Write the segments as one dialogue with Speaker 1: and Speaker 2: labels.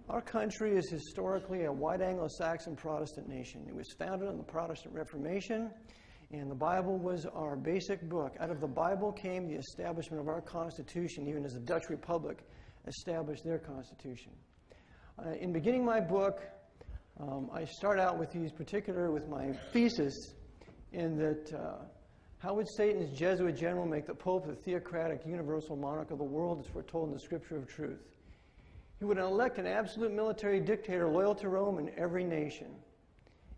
Speaker 1: Our country is historically a white Anglo-Saxon Protestant nation. It was founded on the Protestant Reformation, and the Bible was our basic book. Out of the Bible came the establishment of our Constitution, even as the Dutch Republic established their Constitution. In beginning my book, I start out with with my thesis in that how would Satan's Jesuit general make the Pope the theocratic universal monarch of the world as foretold in the Scripture of truth? He would elect an absolute military dictator loyal to Rome in every nation.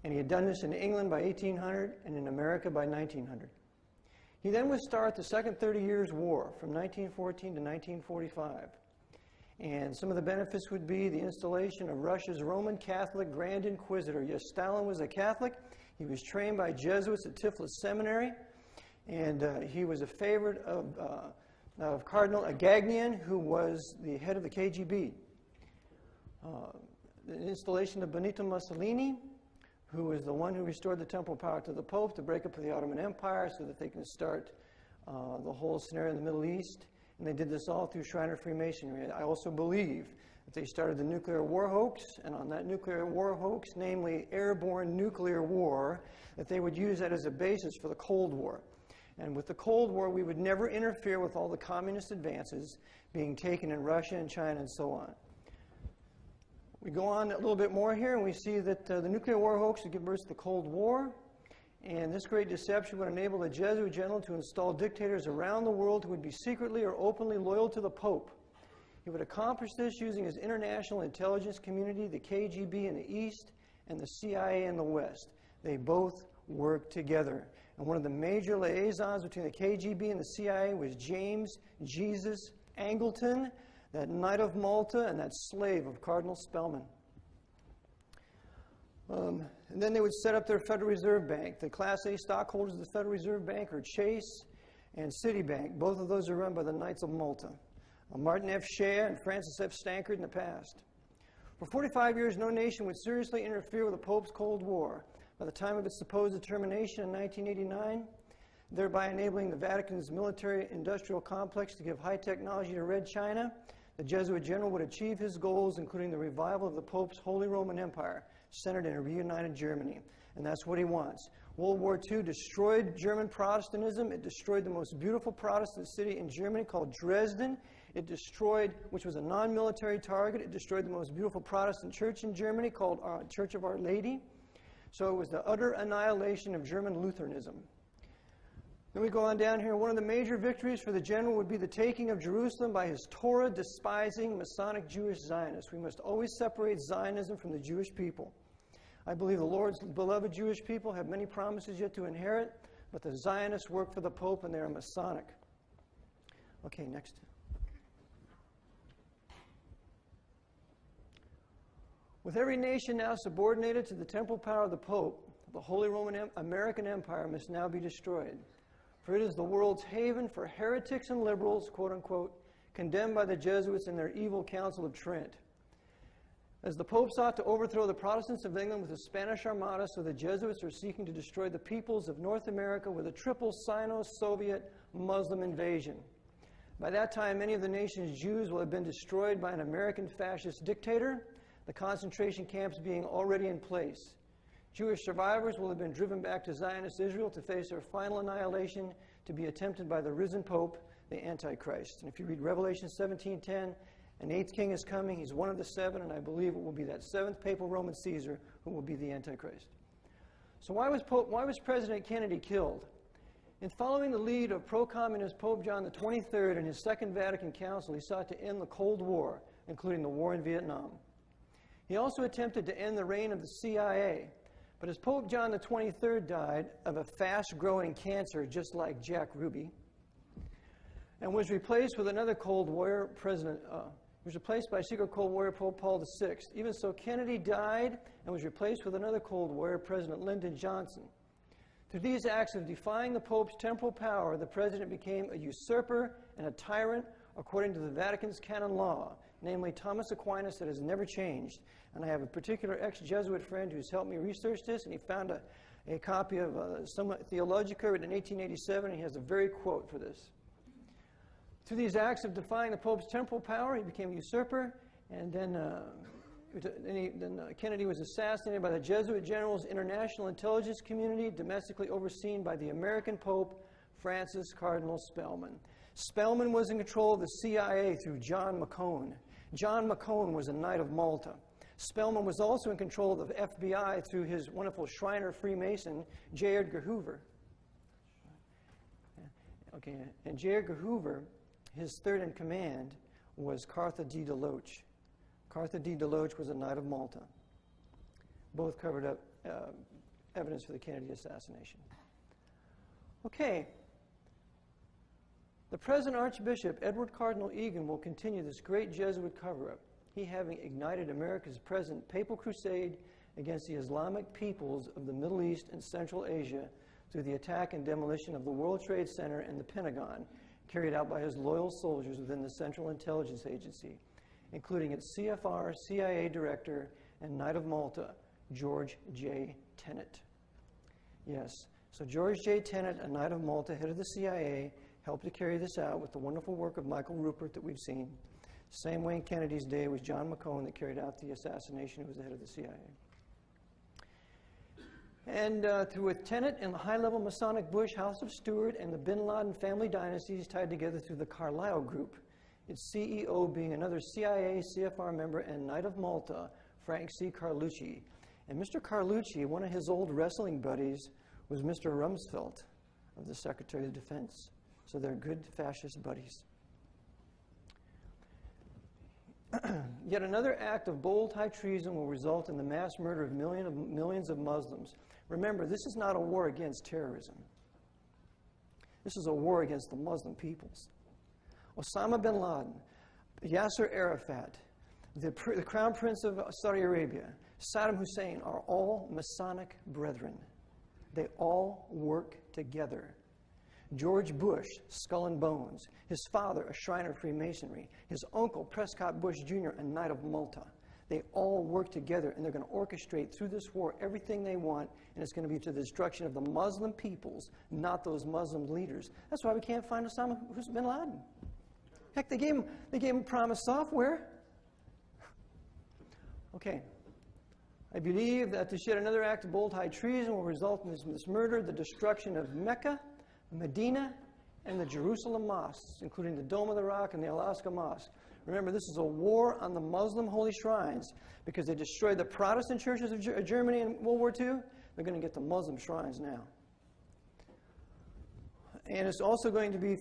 Speaker 1: And he had done this in England by 1800 and in America by 1900. He then would start the Second 30 Years' War from 1914 to 1945. And some of the benefits would be the installation of Russia's Roman Catholic Grand Inquisitor. Yes, Stalin was a Catholic. He was trained by Jesuits at Tiflis Seminary. And he was a favorite of Cardinal Agagnian, who was the head of the KGB. The installation of Benito Mussolini, who was the one who restored the temporal power to the Pope to break up the Ottoman Empire so that they can start the whole scenario in the Middle East. And they did this all through Shriner Freemasonry. I also believe that they started the nuclear war hoax, and on that nuclear war hoax, namely airborne nuclear war, that they would use that as a basis for the Cold War. And with the Cold War, we would never interfere with all the communist advances being taken in Russia and China and so on. We go on a little bit more here, and we see that the nuclear war hoax would give birth to the Cold War. And this great deception would enable the Jesuit general to install dictators around the world who would be secretly or openly loyal to the Pope. He would accomplish this using his international intelligence community, the KGB in the East and the CIA in the West. They both worked together. And one of the major liaisons between the KGB and the CIA was James Jesus Angleton, that Knight of Malta and that slave of Cardinal Spellman. And then they would set up their Federal Reserve Bank. The Class A stockholders of the Federal Reserve Bank are Chase and Citibank. Both of those are run by the Knights of Malta. Martin F. Shea and Francis F. Stankard in the past. For 45 years, no nation would seriously interfere with the Pope's Cold War. By the time of its supposed termination in 1989, thereby enabling the Vatican's military-industrial complex to give high technology to Red China, the Jesuit general would achieve his goals, including the revival of the Pope's Holy Roman Empire, centered in a reunited Germany. And that's what he wants. World War II destroyed German Protestantism. It destroyed the most beautiful Protestant city in Germany called Dresden. It destroyed, which was a non-military target, it destroyed the most beautiful Protestant church in Germany called Church of Our Lady. So it was the utter annihilation of German Lutheranism. Then we go on down here. One of the major victories for the general would be the taking of Jerusalem by his Torah-despising Masonic Jewish Zionists. We must always separate Zionism from the Jewish people. I believe the Lord's beloved Jewish people have many promises yet to inherit, but the Zionists work for the Pope and they are Masonic. Okay, next. With every nation now subordinated to the temporal power of the Pope, the Holy Roman American Empire must now be destroyed. For it is the world's haven for heretics and liberals, quote unquote, condemned by the Jesuits in their evil Council of Trent. As the Pope sought to overthrow the Protestants of England with the Spanish Armada, so the Jesuits are seeking to destroy the peoples of North America with a triple Sino-Soviet Muslim invasion. By that time, many of the nation's Jews will have been destroyed by an American fascist dictator, the concentration camps being already in place. Jewish survivors will have been driven back to Zionist Israel to face their final annihilation to be attempted by the risen Pope, the Antichrist. And if you read Revelation 17:10, an eighth king is coming. He's one of the seven, and I believe it will be that seventh papal Roman Caesar who will be the Antichrist. So why was President Kennedy killed? In following the lead of pro-communist Pope John XXIII in his Second Vatican Council, he sought to end the Cold War, including the war in Vietnam. He also attempted to end the reign of the CIA. But as Pope John XXIII died of a fast-growing cancer, just like Jack Ruby, and was replaced with another Cold War president, was replaced by secret Cold War Pope Paul VI. Even so, Kennedy died and was replaced with another Cold War President Lyndon Johnson. Through these acts of defying the Pope's temporal power, the president became a usurper and a tyrant according to the Vatican's canon law, namely Thomas Aquinas, that has never changed. And I have a particular ex-Jesuit friend who's helped me research this, and he found a copy of Summa Theologica written in 1887, and he has a very quote for this. Through these acts of defying the Pope's temporal power, he became a usurper, and then Kennedy was assassinated by the Jesuit general's international intelligence community, domestically overseen by the American Pope, Francis Cardinal Spellman. Spellman was in control of the CIA through John McCone. John McCone was a Knight of Malta. Spellman was also in control of the FBI through his wonderful Shriner Freemason, J. Edgar Hoover. Okay, and J. Edgar Hoover, his third in command, was Cartha D. DeLoach. Cartha D. DeLoach was a Knight of Malta. Both covered up evidence for the Kennedy assassination. Okay. The present Archbishop, Edward Cardinal Egan, will continue this great Jesuit cover-up, he having ignited America's present papal crusade against the Islamic peoples of the Middle East and Central Asia through the attack and demolition of the World Trade Center and the Pentagon, carried out by his loyal soldiers within the Central Intelligence Agency, including its CFR, CIA Director, and Knight of Malta, George J. Tenet. Yes, so George J. Tenet, a Knight of Malta, head of the CIA, helped to carry this out with the wonderful work of Michael Rupert that we've seen. Same way in Kennedy's day was John McCone that carried out the assassination, who was the head of the CIA. And with Tenet and the high-level Masonic Bush, House of Stewart, and the Bin Laden family dynasties tied together through the Carlyle Group, its CEO being another CIA, CFR member, and Knight of Malta, Frank C. Carlucci. And Mr. Carlucci, one of his old wrestling buddies, was Mr. Rumsfeld of the Secretary of Defense. So they're good fascist buddies. Yet another act of bold high treason will result in the mass murder of millions of Muslims. Remember, this is not a war against terrorism. This is a war against the Muslim peoples. Osama bin Laden, Yasser Arafat, the Crown Prince of Saudi Arabia, Saddam Hussein are all Masonic brethren. They all work together. George Bush, Skull and Bones, his father, a Shriner of Freemasonry, his uncle, Prescott Bush Jr., a Knight of Malta. They all work together, and they're going to orchestrate through this war everything they want, and it's going to be to the destruction of the Muslim peoples, not those Muslim leaders. That's why we can't find Osama bin Laden. Heck, they gave him promised software. Okay. I believe that this yet another act of bold high treason will result in this murder, the destruction of Mecca, Medina, and the Jerusalem mosques, including the Dome of the Rock and the Al-Aqsa Mosque. Remember, this is a war on the Muslim holy shrines because they destroyed the Protestant churches of Germany in World War II. They're going to get the Muslim shrines now. And it's also going to be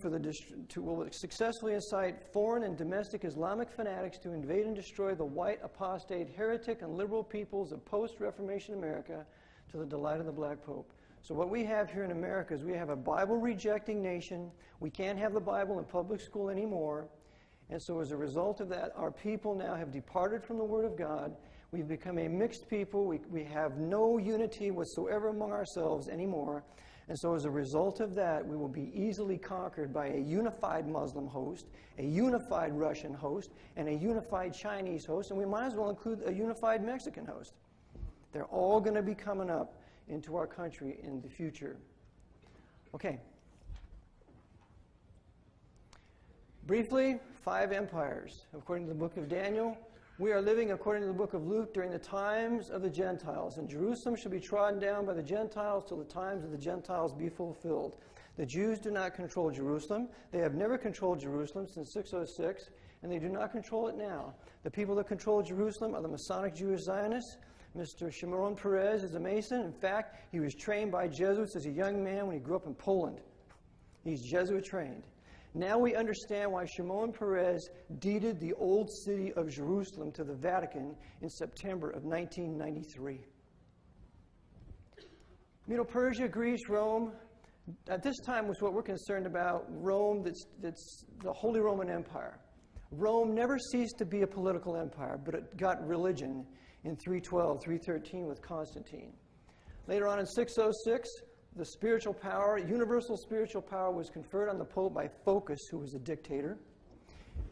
Speaker 1: will successfully incite foreign and domestic Islamic fanatics to invade and destroy the white, apostate, heretic, and liberal peoples of post-Reformation America to the delight of the Black Pope. So what we have here in America is we have a Bible-rejecting nation. We can't have the Bible in public school anymore. And so as a result of that, our people now have departed from the Word of God. We've become a mixed people. We have no unity whatsoever among ourselves anymore. And so as a result of that, we will be easily conquered by a unified Muslim host, a unified Russian host, and a unified Chinese host. And we might as well include a unified Mexican host. They're all going to be coming up into our country in the future. Okay. Briefly, 5 empires. According to the book of Daniel, we are living, according to the book of Luke, during the times of the Gentiles. And Jerusalem shall be trodden down by the Gentiles till the times of the Gentiles be fulfilled. The Jews do not control Jerusalem. They have never controlled Jerusalem since 606, and they do not control it now. The people that control Jerusalem are the Masonic Jewish Zionists. Mr. Shimon Peres is a Mason. In fact, he was trained by Jesuits as a young man when he grew up in Poland. He's Jesuit trained. Now we understand why Shimon Peres deeded the old city of Jerusalem to the Vatican in September of 1993. Medo-Persia, Greece, Rome, at this time was what we're concerned about, Rome, that's the Holy Roman Empire. Rome never ceased to be a political empire, but it got religion in 312, 313 with Constantine. Later on in 606, the spiritual power, universal spiritual power, was conferred on the Pope by Phocas, who was a dictator.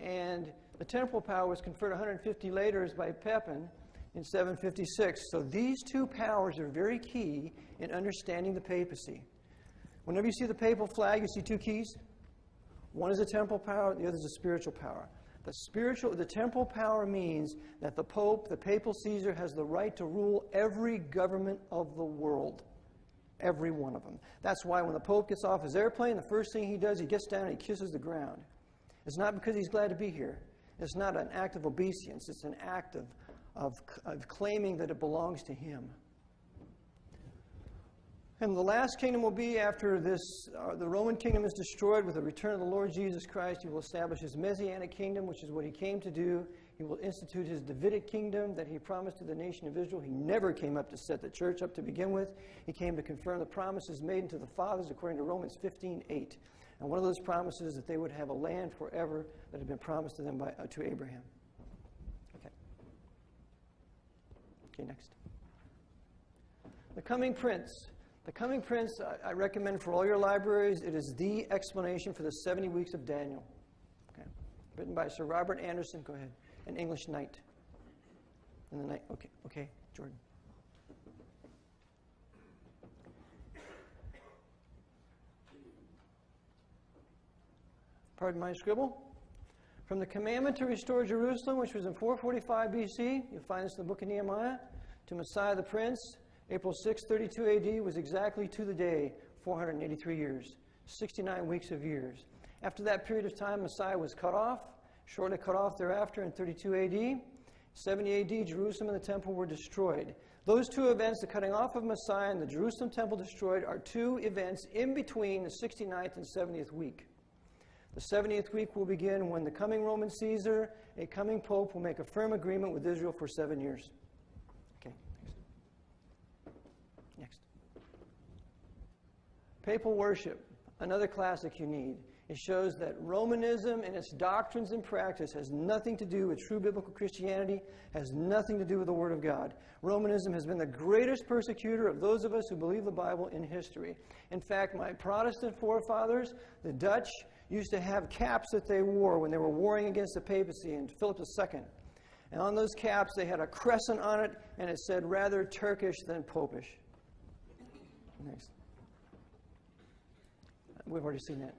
Speaker 1: And the temporal power was conferred 150 later by Pepin in 756. So these two powers are very key in understanding the papacy. Whenever you see the papal flag, you see 2 keys. One is a temporal power, the other is a spiritual power. The temporal power means that the Pope, the Papal Caesar, has the right to rule every government of the world. Every one of them. That's why when the Pope gets off his airplane, the first thing he does, he gets down and he kisses the ground. It's not because he's glad to be here. It's not an act of obeisance. It's an act of claiming that it belongs to him. And the last kingdom will be after this, the Roman kingdom is destroyed with the return of the Lord Jesus Christ. He will establish his Messianic kingdom, which is what he came to do. He will institute his Davidic kingdom that he promised to the nation of Israel. He never came up to set the church up to begin with. He came to confirm the promises made to the fathers according to Romans 15:8. And one of those promises is that they would have a land forever that had been promised to them to Abraham. Okay, next. The Coming Prince. The Coming Prince, I recommend for all your libraries. It is the explanation for the 70 weeks of Daniel. Okay. Written by Sir Robert Anderson. Go ahead. An English knight. And the knight. Okay, Jordan. Pardon my scribble. From the commandment to restore Jerusalem, which was in 445 BC, you'll find this in the book of Nehemiah, to Messiah the Prince, April 6, 32 AD, was exactly to the day 483 years, 69 weeks of years. After that period of time, Messiah was cut off, shortly cut off thereafter in 32 AD. 70 AD, Jerusalem and the temple were destroyed. Those two events, the cutting off of Messiah and the Jerusalem temple destroyed, are two events in between the 69th and 70th week. The 70th week will begin when the coming Roman Caesar, a coming Pope, will make a firm agreement with Israel for 7 years. Okay, next. Papal worship, another classic you need. It shows that Romanism and its doctrines and practice has nothing to do with true biblical Christianity, has nothing to do with the Word of God. Romanism has been the greatest persecutor of those of us who believe the Bible in history. In fact, my Protestant forefathers, the Dutch, used to have caps that they wore when they were warring against the papacy in Philip II. And on those caps, they had a crescent on it, and it said rather Turkish than Popish. Next. We've already seen that.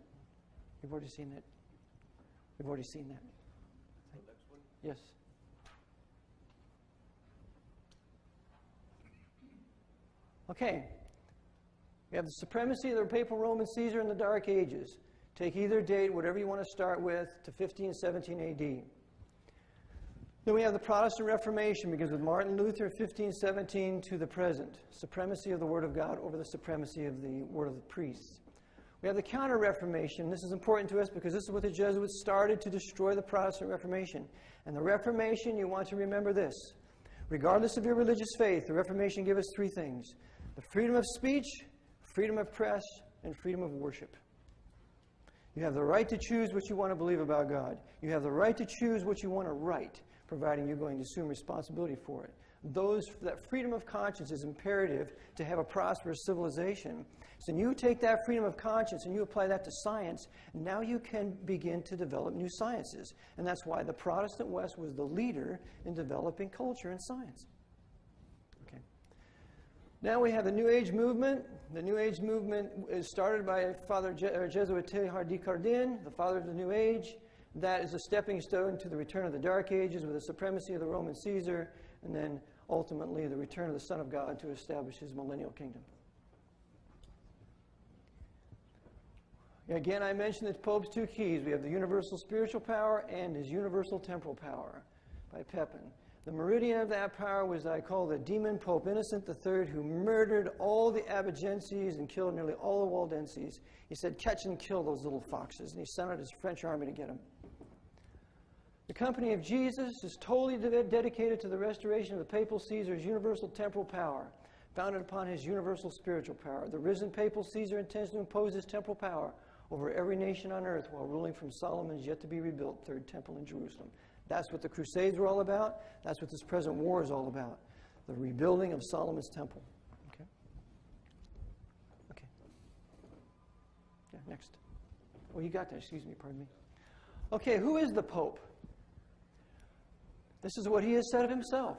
Speaker 1: We've already seen that. We've already seen that.
Speaker 2: The next one?
Speaker 1: Yes. Okay. We have the supremacy of the papal Roman Caesar in the Dark Ages. Take either date, whatever you want to start with, to 1517 AD. Then we have the Protestant Reformation, begins with Martin Luther, 1517 to the present. Supremacy of the Word of God over the supremacy of the word of the priests. We have the Counter-Reformation. This is important to us because this is what the Jesuits started to destroy the Protestant Reformation. And the Reformation, you want to remember this. Regardless of your religious faith, the Reformation gave us three things: the freedom of speech, freedom of press, and freedom of worship. You have the right to choose what you want to believe about God. You have the right to choose what you want to write, providing you're going to assume responsibility for it. That freedom of conscience is imperative to have a prosperous civilization. So you take that freedom of conscience and you apply that to science, and now you can begin to develop new sciences. And that's why the Protestant West was the leader in developing culture and science. Okay. Now we have the New Age movement. The New Age movement is started by Father Jesuit Teilhard de Chardin, the father of the New Age. That is a stepping stone to the return of the Dark Ages with the supremacy of the Roman Caesar, and then ultimately the return of the Son of God to establish his millennial kingdom. Again, I mentioned the Pope's two keys. We have the universal spiritual power and his universal temporal power by Pepin. The meridian of that power was, I call, the demon Pope Innocent III, who murdered all the Albigenses and killed nearly all the Waldenses. He said, catch and kill those little foxes, and he sent out his French army to get them. The Company of Jesus is totally dedicated to the restoration of the Papal Caesar's universal temporal power, founded upon his universal spiritual power. The risen Papal Caesar intends to impose his temporal power over every nation on earth while ruling from Solomon's yet-to-be-rebuilt third temple in Jerusalem. That's what the Crusades were all about. That's what this present war is all about, the rebuilding of Solomon's temple. Okay? Okay. Yeah, next. Oh, you got that. Excuse me, pardon me. Okay, who is the Pope? This is what he has said of himself.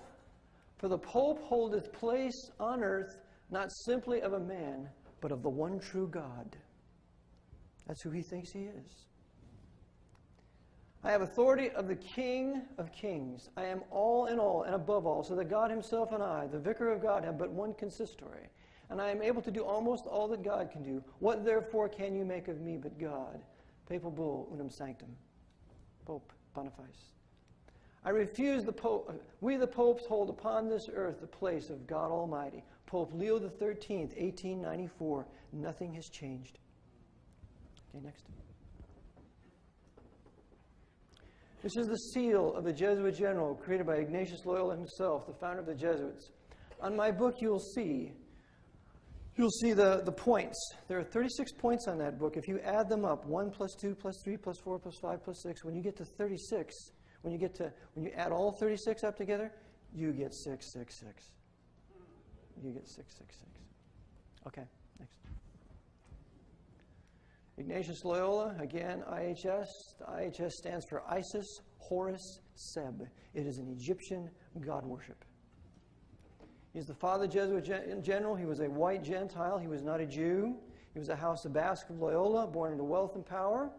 Speaker 1: For the Pope holdeth place on earth, not simply of a man, but of the one true God. That's who he thinks he is. I have authority of the King of Kings. I am all in all and above all, so that God himself and I, the vicar of God, have but one consistory. And I am able to do almost all that God can do. What therefore can you make of me but God? Papal Bull, Unum Sanctum. Pope Boniface. I refuse the Pope. We the popes hold upon this earth the place of God Almighty. Pope Leo XIII, 1894. Nothing has changed. Okay, next. This is the seal of the Jesuit general created by Ignatius Loyola himself, the founder of the Jesuits. On my book, you'll see the points. There are 36 points on that book. If you add them up, 1 plus 2 plus 3 plus 4 plus 5 plus 6, when you get to 36, when you add all 36 up together, you get 666. You get 666. Okay, next. Ignatius Loyola, again, IHS. The IHS stands for Isis, Horus, Seb. It is an Egyptian god worship. He's the father Jesuit general. He was a white Gentile. He was not a Jew. He was a house of Basque of Loyola, born into wealth and power.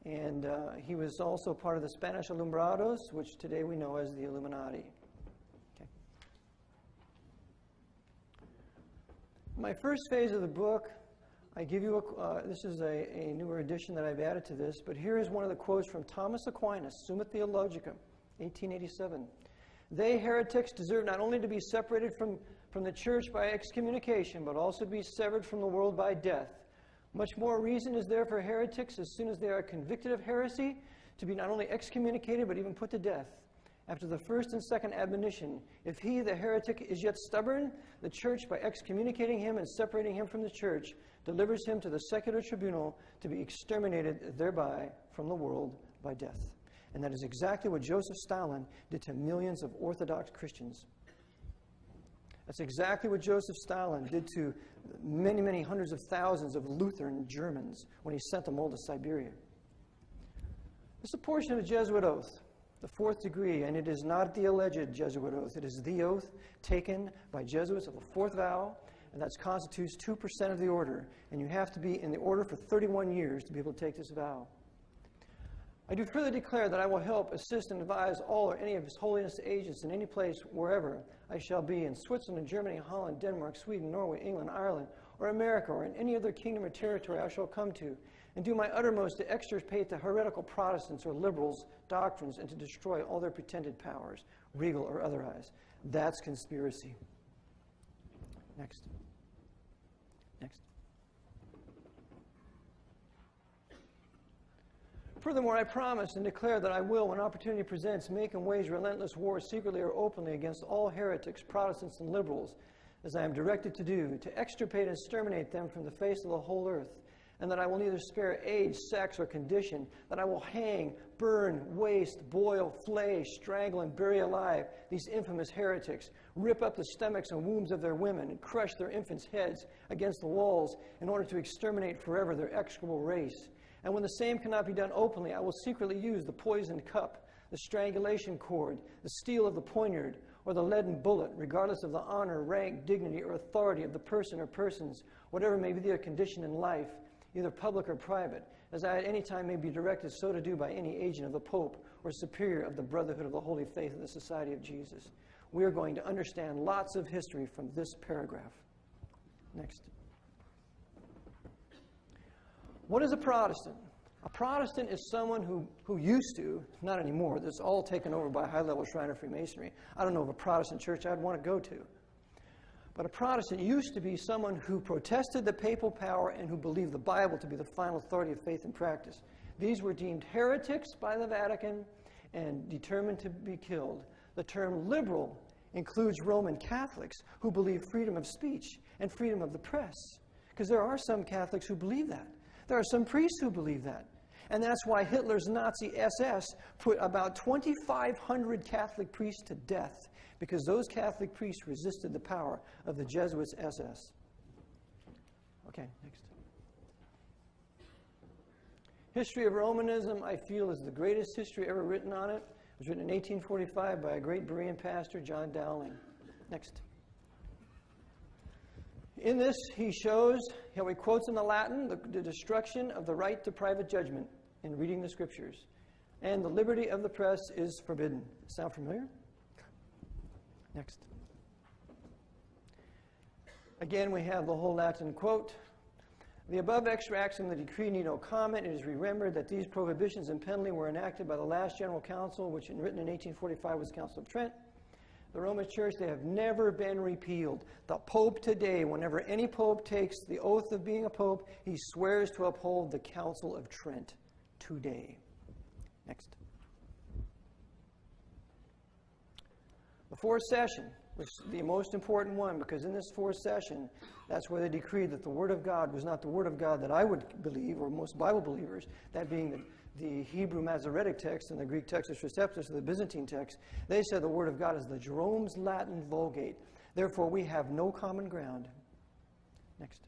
Speaker 1: And he was also part of the Spanish Alumbrados, which today we know as the Illuminati. Okay. My first phase of the book, I give you this is a newer edition that I've added to this, but here is one of the quotes from Thomas Aquinas, Summa Theologica, 1887. They, heretics, deserve not only to be separated from the church by excommunication, but also to be severed from the world by death. Much more reason is there for heretics, as soon as they are convicted of heresy, to be not only excommunicated, but even put to death. After the first and second admonition, if he, the heretic, is yet stubborn, the church, by excommunicating him and separating him from the church, delivers him to the secular tribunal to be exterminated thereby from the world by death. And that is exactly what Joseph Stalin did to millions of Orthodox Christians. That's exactly what Joseph Stalin did to many, many hundreds of thousands of Lutheran Germans when he sent them all to Siberia. This is a portion of the Jesuit oath, the fourth degree, and it is not the alleged Jesuit oath. It is the oath taken by Jesuits of the fourth vow, and that constitutes 2% of the order. And you have to be in the order for 31 years to be able to take this vow. I do further declare that I will help, assist, and advise all or any of His Holiness agents in any place, wherever I shall be, in Switzerland, Germany, Holland, Denmark, Sweden, Norway, England, Ireland, or America, or in any other kingdom or territory I shall come to, and do my uttermost to extirpate the heretical Protestants or liberals' doctrines and to destroy all their pretended powers, regal or otherwise. That's conspiracy. Next. Next. Furthermore, I promise and declare that I will, when opportunity presents, make and wage relentless war secretly or openly against all heretics, Protestants, and liberals, as I am directed to do, to extirpate and exterminate them from the face of the whole earth, and that I will neither spare age, sex, or condition, that I will hang, burn, waste, boil, flay, strangle, and bury alive these infamous heretics, rip up the stomachs and wombs of their women, and crush their infants' heads against the walls in order to exterminate forever their execrable race. And when the same cannot be done openly, I will secretly use the poisoned cup, the strangulation cord, the steel of the poniard, or the leaden bullet, regardless of the honor, rank, dignity, or authority of the person or persons, whatever may be their condition in life, either public or private, as I at any time may be directed so to do by any agent of the Pope or superior of the Brotherhood of the Holy Faith of the Society of Jesus. We are going to understand lots of history from this paragraph. Next. What is a Protestant? A Protestant is someone who used to, not anymore, this is all taken over by high-level Shriner Freemasonry. I don't know of a Protestant church I'd want to go to. But a Protestant used to be someone who protested the papal power and who believed the Bible to be the final authority of faith and practice. These were deemed heretics by the Vatican and determined to be killed. The term liberal includes Roman Catholics who believe freedom of speech and freedom of the press, because there are some Catholics who believe that. There are some priests who believe that. And that's why Hitler's Nazi SS put about 2,500 Catholic priests to death, because those Catholic priests resisted the power of the Jesuits' SS. Okay, next. History of Romanism, I feel, is the greatest history ever written on it. It was written in 1845 by a great Berean pastor, John Dowling. Next. In this, he shows how he quotes in the Latin the destruction of the right to private judgment in reading the Scriptures. and the liberty of the press is forbidden. Sound familiar? Next. Again, we have the whole Latin quote. The above extracts from the decree need no comment. It is remembered that these prohibitions and penalty were enacted by the last General Council, which written in 1845 was the Council of Trent. The Roman Church, they have never been repealed. The Pope today, whenever any Pope takes the oath of being a Pope, he swears to uphold the Council of Trent today. Next. The fourth session was the most important one, because in this fourth session, that's where they decreed that the Word of God was not the Word of God that I would believe, or most Bible believers, that being the Hebrew Masoretic text and the Greek Textus Receptus, or the Byzantine text. They said the Word of God is the Jerome's Latin Vulgate. Therefore, we have no common ground. Next.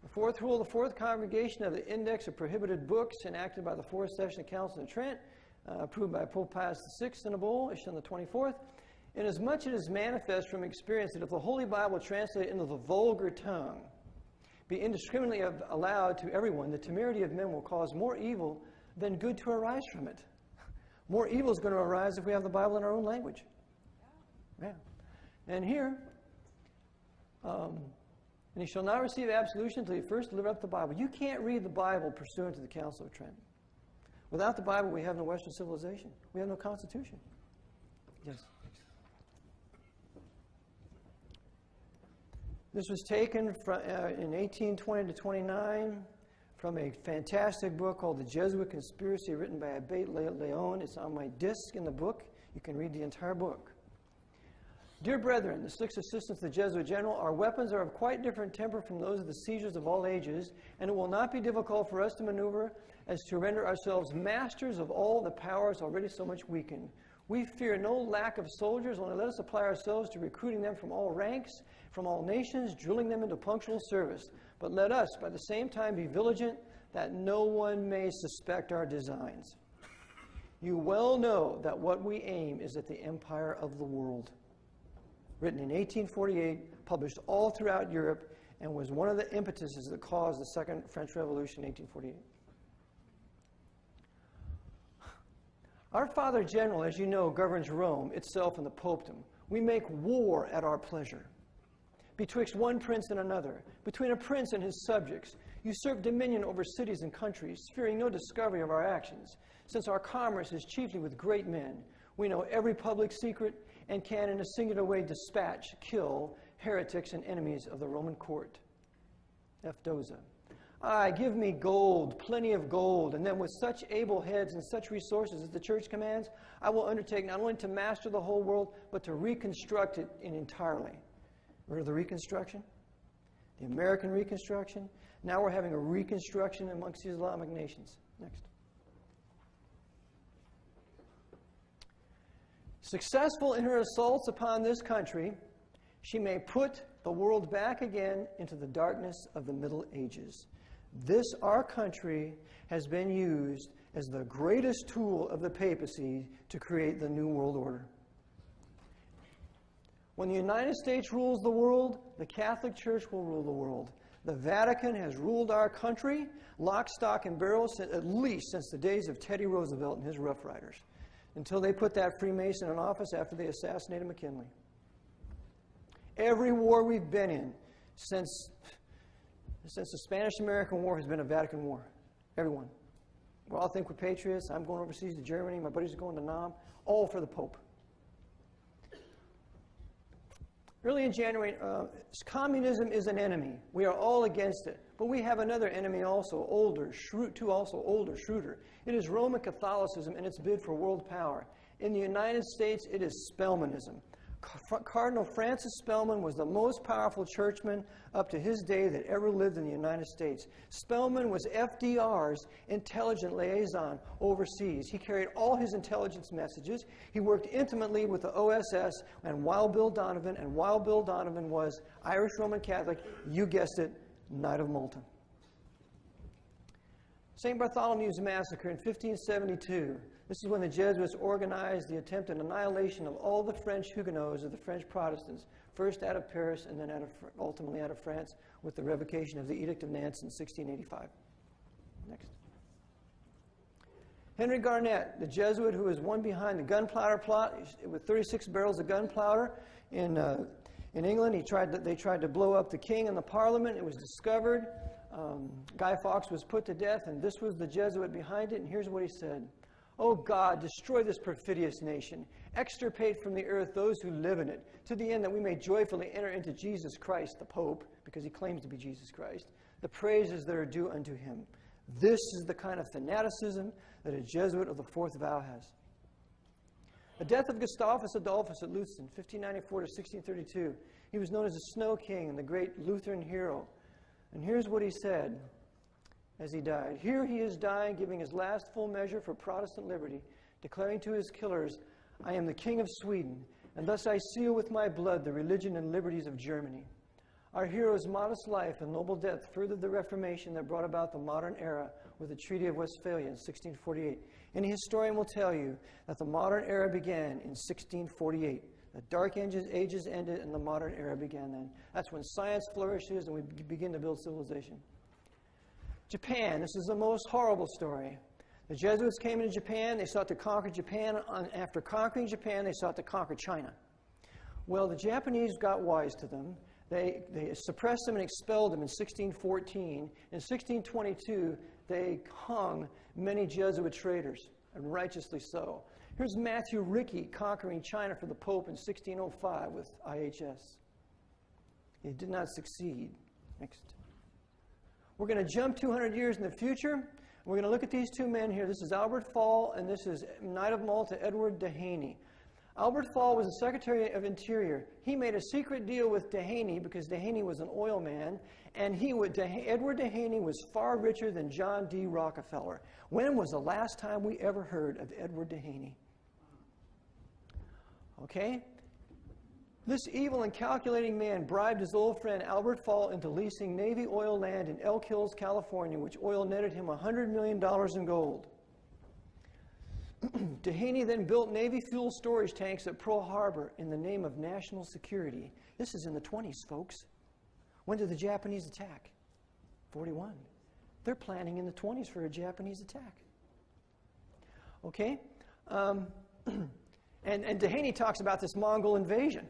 Speaker 1: The fourth rule, the fourth congregation of the Index of Prohibited Books, enacted by the fourth session of the Council of Trent, approved by Pope Pius VI in a bull, issued on the 24th. Inasmuch it is manifest from experience that if the Holy Bible translated into the vulgar tongue be indiscriminately allowed to everyone, the temerity of men will cause more evil than good to arise from it. More evil is going to arise if we have the Bible in our own language. Yeah. And here, and he shall not receive absolution until he first deliver up the Bible. You can't read the Bible pursuant to the Council of Trent. Without the Bible, we have no Western civilization. We have no Constitution. Yes. This was taken from, in 1820 to 29 from a fantastic book called The Jesuit Conspiracy, written by Abate Leon. It's on my disc in the book. You can read the entire book. Dear brethren, the 6 assistants of the Jesuit general, our weapons are of quite different temper from those of the Caesars of all ages, and it will not be difficult for us to maneuver as to render ourselves masters of all the powers already so much weakened. We fear no lack of soldiers, only let us apply ourselves to recruiting them from all ranks, from all nations, drilling them into punctual service. But let us, by the same time, be vigilant that no one may suspect our designs. You well know that what we aim is at the empire of the world. Written in 1848, published all throughout Europe, and was one of the impetuses that caused the Second French Revolution in 1848. Our Father General, as you know, governs Rome itself and the popedom. We make war at our pleasure. Betwixt one prince and another, between a prince and his subjects, usurp dominion over cities and countries, fearing no discovery of our actions. Since our commerce is chiefly with great men, we know every public secret and can in a singular way dispatch, kill heretics and enemies of the Roman court. F. Doza. Aye, give me gold, plenty of gold, and then with such able heads and such resources as the church commands, I will undertake not only to master the whole world, but to reconstruct it entirely. Remember the Reconstruction? The American Reconstruction? Now we're having a reconstruction amongst the Islamic nations. Next. Successful in her assaults upon this country, she may put the world back again into the darkness of the Middle Ages. This, our country, has been used as the greatest tool of the papacy to create the New World Order. When the United States rules the world, the Catholic Church will rule the world. The Vatican has ruled our country, lock, stock, and barrel, at least since the days of Teddy Roosevelt and his Rough Riders, until they put that Freemason in office after they assassinated McKinley. Every war we've been in since the Spanish-American War has been a Vatican war. Everyone. We all think we're patriots. I'm going overseas to Germany. My buddies are going to Nam. All for the Pope. Early in January, communism is an enemy. We are all against it. But we have another enemy also, older, shrewder. It is Roman Catholicism and its bid for world power. In the United States, it is Spellmanism. Cardinal Francis Spellman was the most powerful churchman up to his day that ever lived in the United States. Spellman was FDR's intelligence liaison overseas. He carried all his intelligence messages. He worked intimately with the OSS and Wild Bill Donovan, and Wild Bill Donovan was Irish Roman Catholic, you guessed it, Knight of Malta. St. Bartholomew's Massacre in 1572. This is when the Jesuits organized the attempted annihilation of all the French Huguenots or the French Protestants, first out of Paris and then ultimately out of France with the revocation of the Edict of Nantes in 1685. Next. Henry Garnet, the Jesuit who was one behind the gunpowder plot with 36 barrels of gunpowder in England. They tried to blow up the king and the Parliament. It was discovered. Guy Fawkes was put to death, and this was the Jesuit behind it. And here's what he said: "O God, destroy this perfidious nation. Extirpate from the earth those who live in it, to the end that we may joyfully enter into Jesus Christ, the Pope," because he claims to be Jesus Christ, "the praises that are due unto him." This is the kind of fanaticism that a Jesuit of the fourth vow has. The death of Gustavus Adolphus at Lutzen, 1594 to 1632. He was known as the Snow King and the great Lutheran hero. And here's what he said as he died. "Here he is dying, giving his last full measure for Protestant liberty, declaring to his killers, 'I am the King of Sweden, and thus I seal with my blood the religion and liberties of Germany.' Our hero's modest life and noble death furthered the Reformation that brought about the modern era with the Treaty of Westphalia in 1648. Any historian will tell you that the modern era began in 1648. The Dark Ages ended and the modern era began then. That's when science flourishes and we begin to build civilization." Japan, this is the most horrible story. The Jesuits came into Japan. They sought to conquer Japan. After conquering Japan, they sought to conquer China. Well, the Japanese got wise to them. They suppressed them and expelled them in 1614. In 1622, they hung many Jesuit traitors, and righteously so. Here's Matthew Rickey conquering China for the Pope in 1605 with IHS. It did not succeed. Next. We're going to jump 200 years in the future. We're going to look at these two men here. This is Albert Fall, and this is Knight of Malta, Edward Dehaney. Albert Fall was the Secretary of Interior. He made a secret deal with Dehaney because Dehaney was an oil man, and Edward Dehaney was far richer than John D. Rockefeller. When was the last time we ever heard of Edward Dehaney? Okay? This evil and calculating man bribed his old friend Albert Fall into leasing Navy oil land in Elk Hills, California, which oil netted him $100 million in gold. Dehaney then built Navy fuel storage tanks at Pearl Harbor in the name of national security. This is in the 20s, folks. When did the Japanese attack? 41. They're planning in the 20s for a Japanese attack. Okay? And Dehaney talks about this Mongol invasion.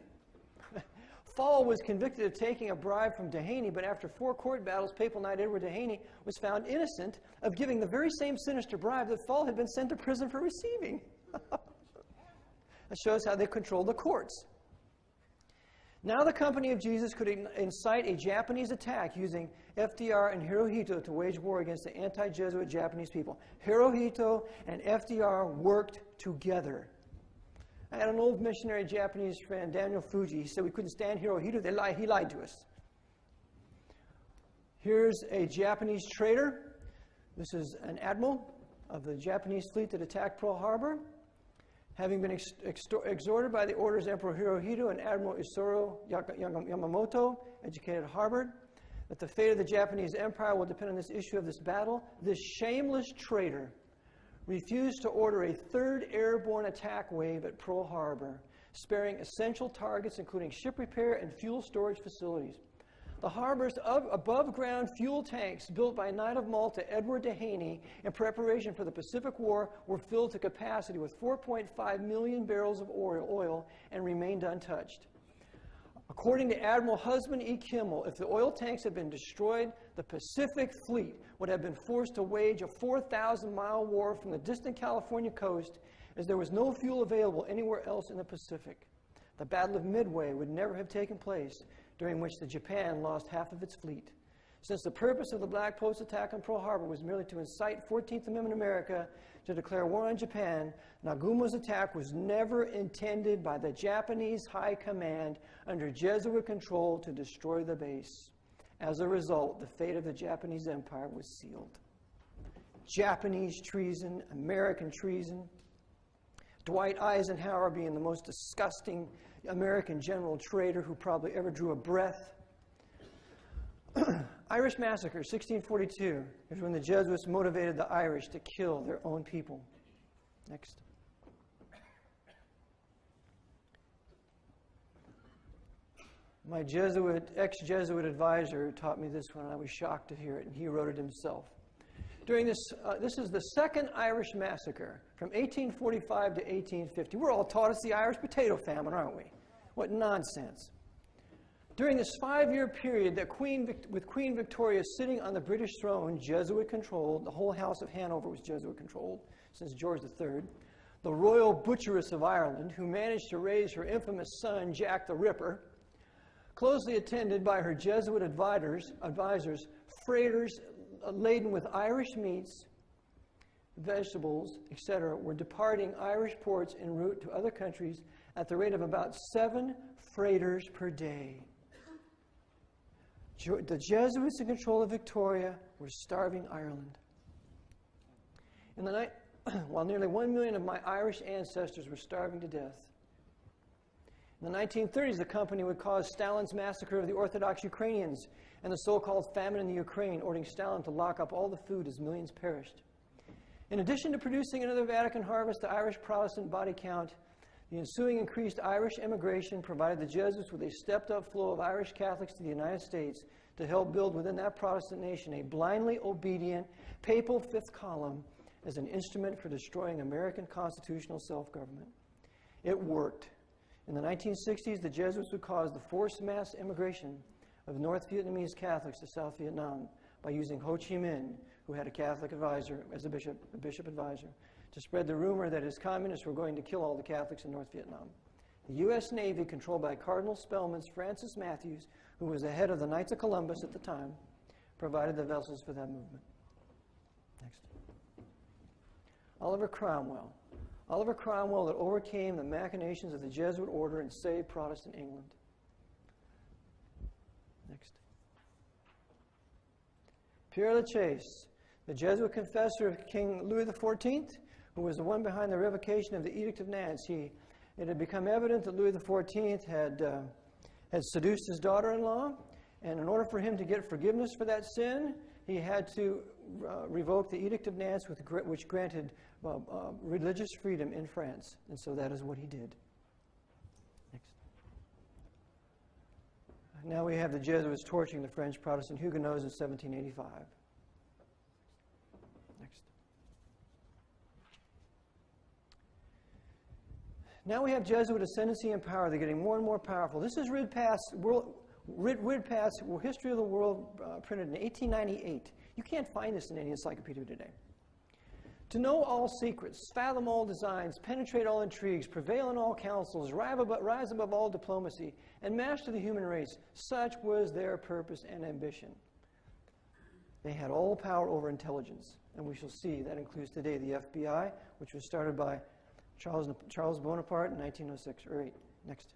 Speaker 1: Fall was convicted of taking a bribe from Dehaney, but after 4 court battles, Papal Knight Edward Dehaney was found innocent of giving the very same sinister bribe that Fall had been sent to prison for receiving. That shows how they control the courts. Now the Company of Jesus could incite a Japanese attack using FDR and Hirohito to wage war against the anti-Jesuit Japanese people. Hirohito and FDR worked together. I had an old missionary Japanese friend, Daniel Fuji. He said we couldn't stand Hirohito. He lied to us. Here's a Japanese traitor. This is an admiral of the Japanese fleet that attacked Pearl Harbor. Having been exhorted by the orders of Emperor Hirohito and Admiral Isoro Yamamoto, educated at Harvard, that the fate of the Japanese Empire will depend on this issue of this battle, this shameless traitor refused to order a 3rd airborne attack wave at Pearl Harbor, sparing essential targets including ship repair and fuel storage facilities. The harbor's above-ground fuel tanks built by Knight of Malta Edward Dehaney in preparation for the Pacific War were filled to capacity with 4.5 million barrels of oil and remained untouched. According to Admiral Husband E. Kimmel, if the oil tanks had been destroyed, the Pacific Fleet would have been forced to wage a 4,000-mile war from the distant California coast, as there was no fuel available anywhere else in the Pacific. The Battle of Midway would never have taken place, during which Japan lost half of its fleet. Since the purpose of the Black Post attack on Pearl Harbor was merely to incite 14th Amendment America to declare war on Japan, Nagumo's attack was never intended by the Japanese High Command under Jesuit control to destroy the base. As a result, the fate of the Japanese Empire was sealed. Japanese treason, American treason, Dwight Eisenhower being the most disgusting American general traitor who probably ever drew a breath. Irish Massacre, 1642, is when the Jesuits motivated the Irish to kill their own people. Next. My ex-Jesuit advisor taught me this one, and I was shocked to hear it, and he wrote it himself. During this is the second Irish Massacre, from 1845 to 1850. We're all taught it's the Irish potato famine, aren't we? What nonsense. During this 5-year period that with Queen Victoria sitting on the British throne, Jesuit-controlled, the whole House of Hanover was Jesuit-controlled since George III, the royal butcheress of Ireland, who managed to raise her infamous son, Jack the Ripper, closely attended by her Jesuit advisors, freighters laden with Irish meats, vegetables, etc., were departing Irish ports en route to other countries at the rate of about 7 freighters per day. The Jesuits in control of Victoria were starving Ireland. In the night, while nearly 1 million of my Irish ancestors were starving to death. In the 1930s, the company would cause Stalin's massacre of the Orthodox Ukrainians and the so-called famine in the Ukraine, ordering Stalin to lock up all the food as millions perished. In addition to producing another Vatican harvest, the Irish Protestant body count, the ensuing increased Irish immigration provided the Jesuits with a stepped-up flow of Irish Catholics to the United States to help build within that Protestant nation a blindly obedient papal fifth column as an instrument for destroying American constitutional self-government. It worked. In the 1960s, the Jesuits would cause the forced mass immigration of North Vietnamese Catholics to South Vietnam by using Ho Chi Minh, who had a Catholic advisor as a bishop advisor, to spread the rumor that his communists were going to kill all the Catholics in North Vietnam. The U.S. Navy, controlled by Cardinal Spellman's Francis Matthews, who was the head of the Knights of Columbus at the time, provided the vessels for that movement. Next. Oliver Cromwell. Oliver Cromwell that overcame the machinations of the Jesuit order and saved Protestant England. Next. Pierre Lachaise, the Jesuit confessor of King Louis XIV, who was the one behind the revocation of the Edict of Nantes. It had become evident that Louis XIV had seduced his daughter-in-law, and in order for him to get forgiveness for that sin, he had to revoke the Edict of Nantes, which granted religious freedom in France. And so that is what he did. Next. Now we have the Jesuits torturing the French Protestant Huguenots in 1785. Next. Now we have Jesuit ascendancy and power. They're getting more and more powerful. This is Ridpath's History of the World, printed in 1898. You can't find this in any encyclopedia today. To know all secrets, fathom all designs, penetrate all intrigues, prevail in all councils, rise above all diplomacy, and master the human race, such was their purpose and ambition. They had all power over intelligence, and we shall see that includes today the FBI, which was started by Charles Bonaparte in 1906 or 8. Next.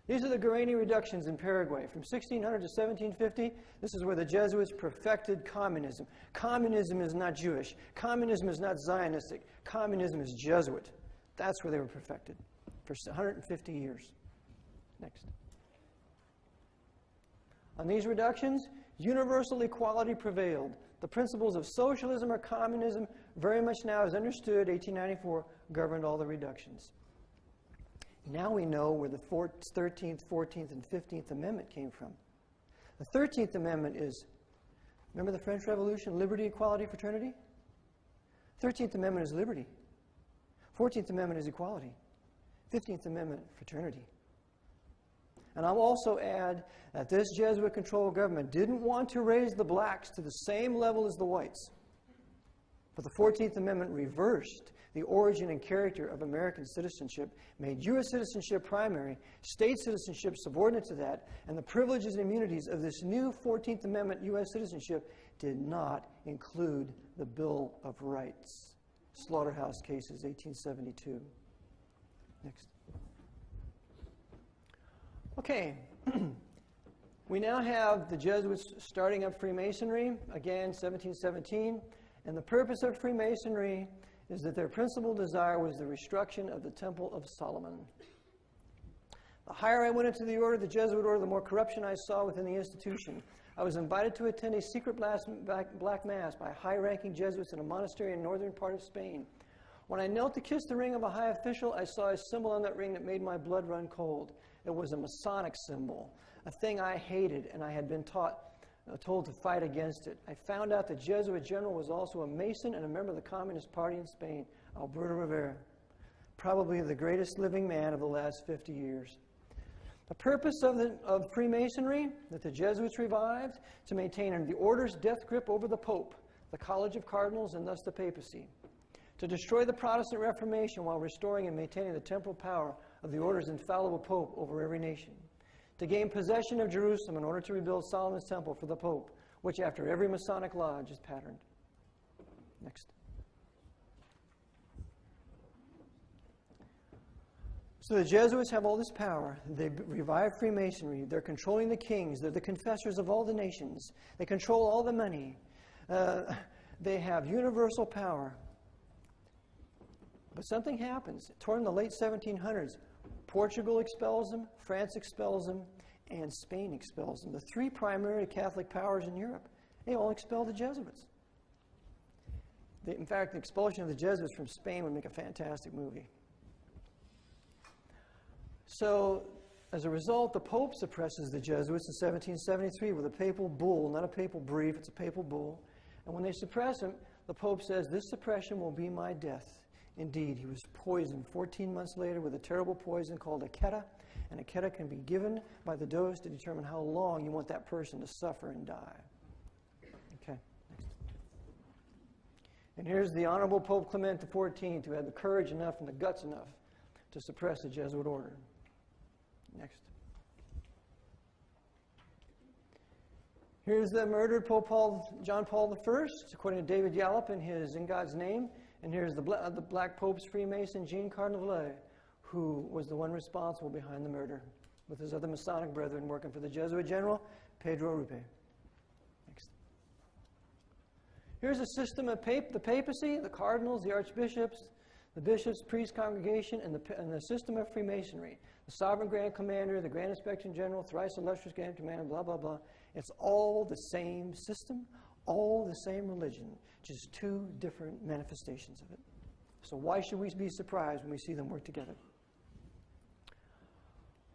Speaker 1: These are the Guarani reductions in Paraguay. From 1600 to 1750, this is where the Jesuits perfected communism. Communism is not Jewish. Communism is not Zionistic. Communism is Jesuit. That's where they were perfected for 150 years. Next. On these reductions, universal equality prevailed. The principles of socialism or communism, very much now as understood, 1894, governed all the reductions. Now we know where the 13th, 14th, and 15th Amendment came from. The 13th Amendment is, remember the French Revolution, liberty, equality, fraternity? 13th Amendment is liberty. 14th Amendment is equality. 15th Amendment, fraternity. And I'll also add that this Jesuit-controlled government didn't want to raise the blacks to the same level as the whites. But the 14th Amendment reversed the origin and character of American citizenship, made U.S. citizenship primary, state citizenship subordinate to that, and the privileges and immunities of this new 14th Amendment U.S. citizenship did not include the Bill of Rights. Slaughterhouse Cases, 1872. Next. Okay. We now have the Jesuits starting up Freemasonry, again, 1717. And the purpose of Freemasonry is that their principal desire was the destruction of the Temple of Solomon. The higher I went into the order, the Jesuit order, the more corruption I saw within the institution. I was invited to attend a secret black mass by high-ranking Jesuits in a monastery in the northern part of Spain. When I knelt to kiss the ring of a high official, I saw a symbol on that ring that made my blood run cold. It was a Masonic symbol, a thing I hated, and I had been told to fight against it. I found out the Jesuit general was also a Mason and a member of the Communist Party in Spain, Alberto Rivera, probably the greatest living man of the last 50 years. The purpose of Freemasonry that the Jesuits revived, to maintain the order's death grip over the Pope, the College of Cardinals, and thus the papacy. To destroy the Protestant Reformation while restoring and maintaining the temporal power of the order's infallible Pope over every nation. To gain possession of Jerusalem in order to rebuild Solomon's temple for the Pope, which after every Masonic lodge is patterned. Next. So the Jesuits have all this power. They revive Freemasonry. They're controlling the kings. They're the confessors of all the nations. They control all the money. They have universal power. But something happens. Toward the late 1700s, Portugal expels them, France expels them, and Spain expels them. The three primary Catholic powers in Europe, they all expel the Jesuits. In fact, the expulsion of the Jesuits from Spain would make a fantastic movie. So, as a result, the Pope suppresses the Jesuits in 1773 with a papal bull, not a papal brief, it's a papal bull. And when they suppress him, the Pope says, "This suppression will be my death." Indeed, he was poisoned 14 months later with a terrible poison called a keta, and a keta can be given by the dose to determine how long you want that person to suffer and die. Okay, next. And here's the Honorable Pope Clement XIV, who had the courage enough and the guts enough to suppress the Jesuit order. Next. Here's the murdered Pope John Paul I, according to David Yallop in his In God's Name. And here's the Black Pope's Freemason, Jean Cardinal, who was the one responsible behind the murder, with his other Masonic brethren working for the Jesuit general, Pedro Rupe. Next. Here's a system of the papacy, the cardinals, the archbishops, the bishops, priest congregation, and the system of Freemasonry. The sovereign grand commander, the grand inspection general, thrice illustrious grand commander, blah, blah, blah. It's all the same system, all the same religion, just two different manifestations of it. So why should we be surprised when we see them work together?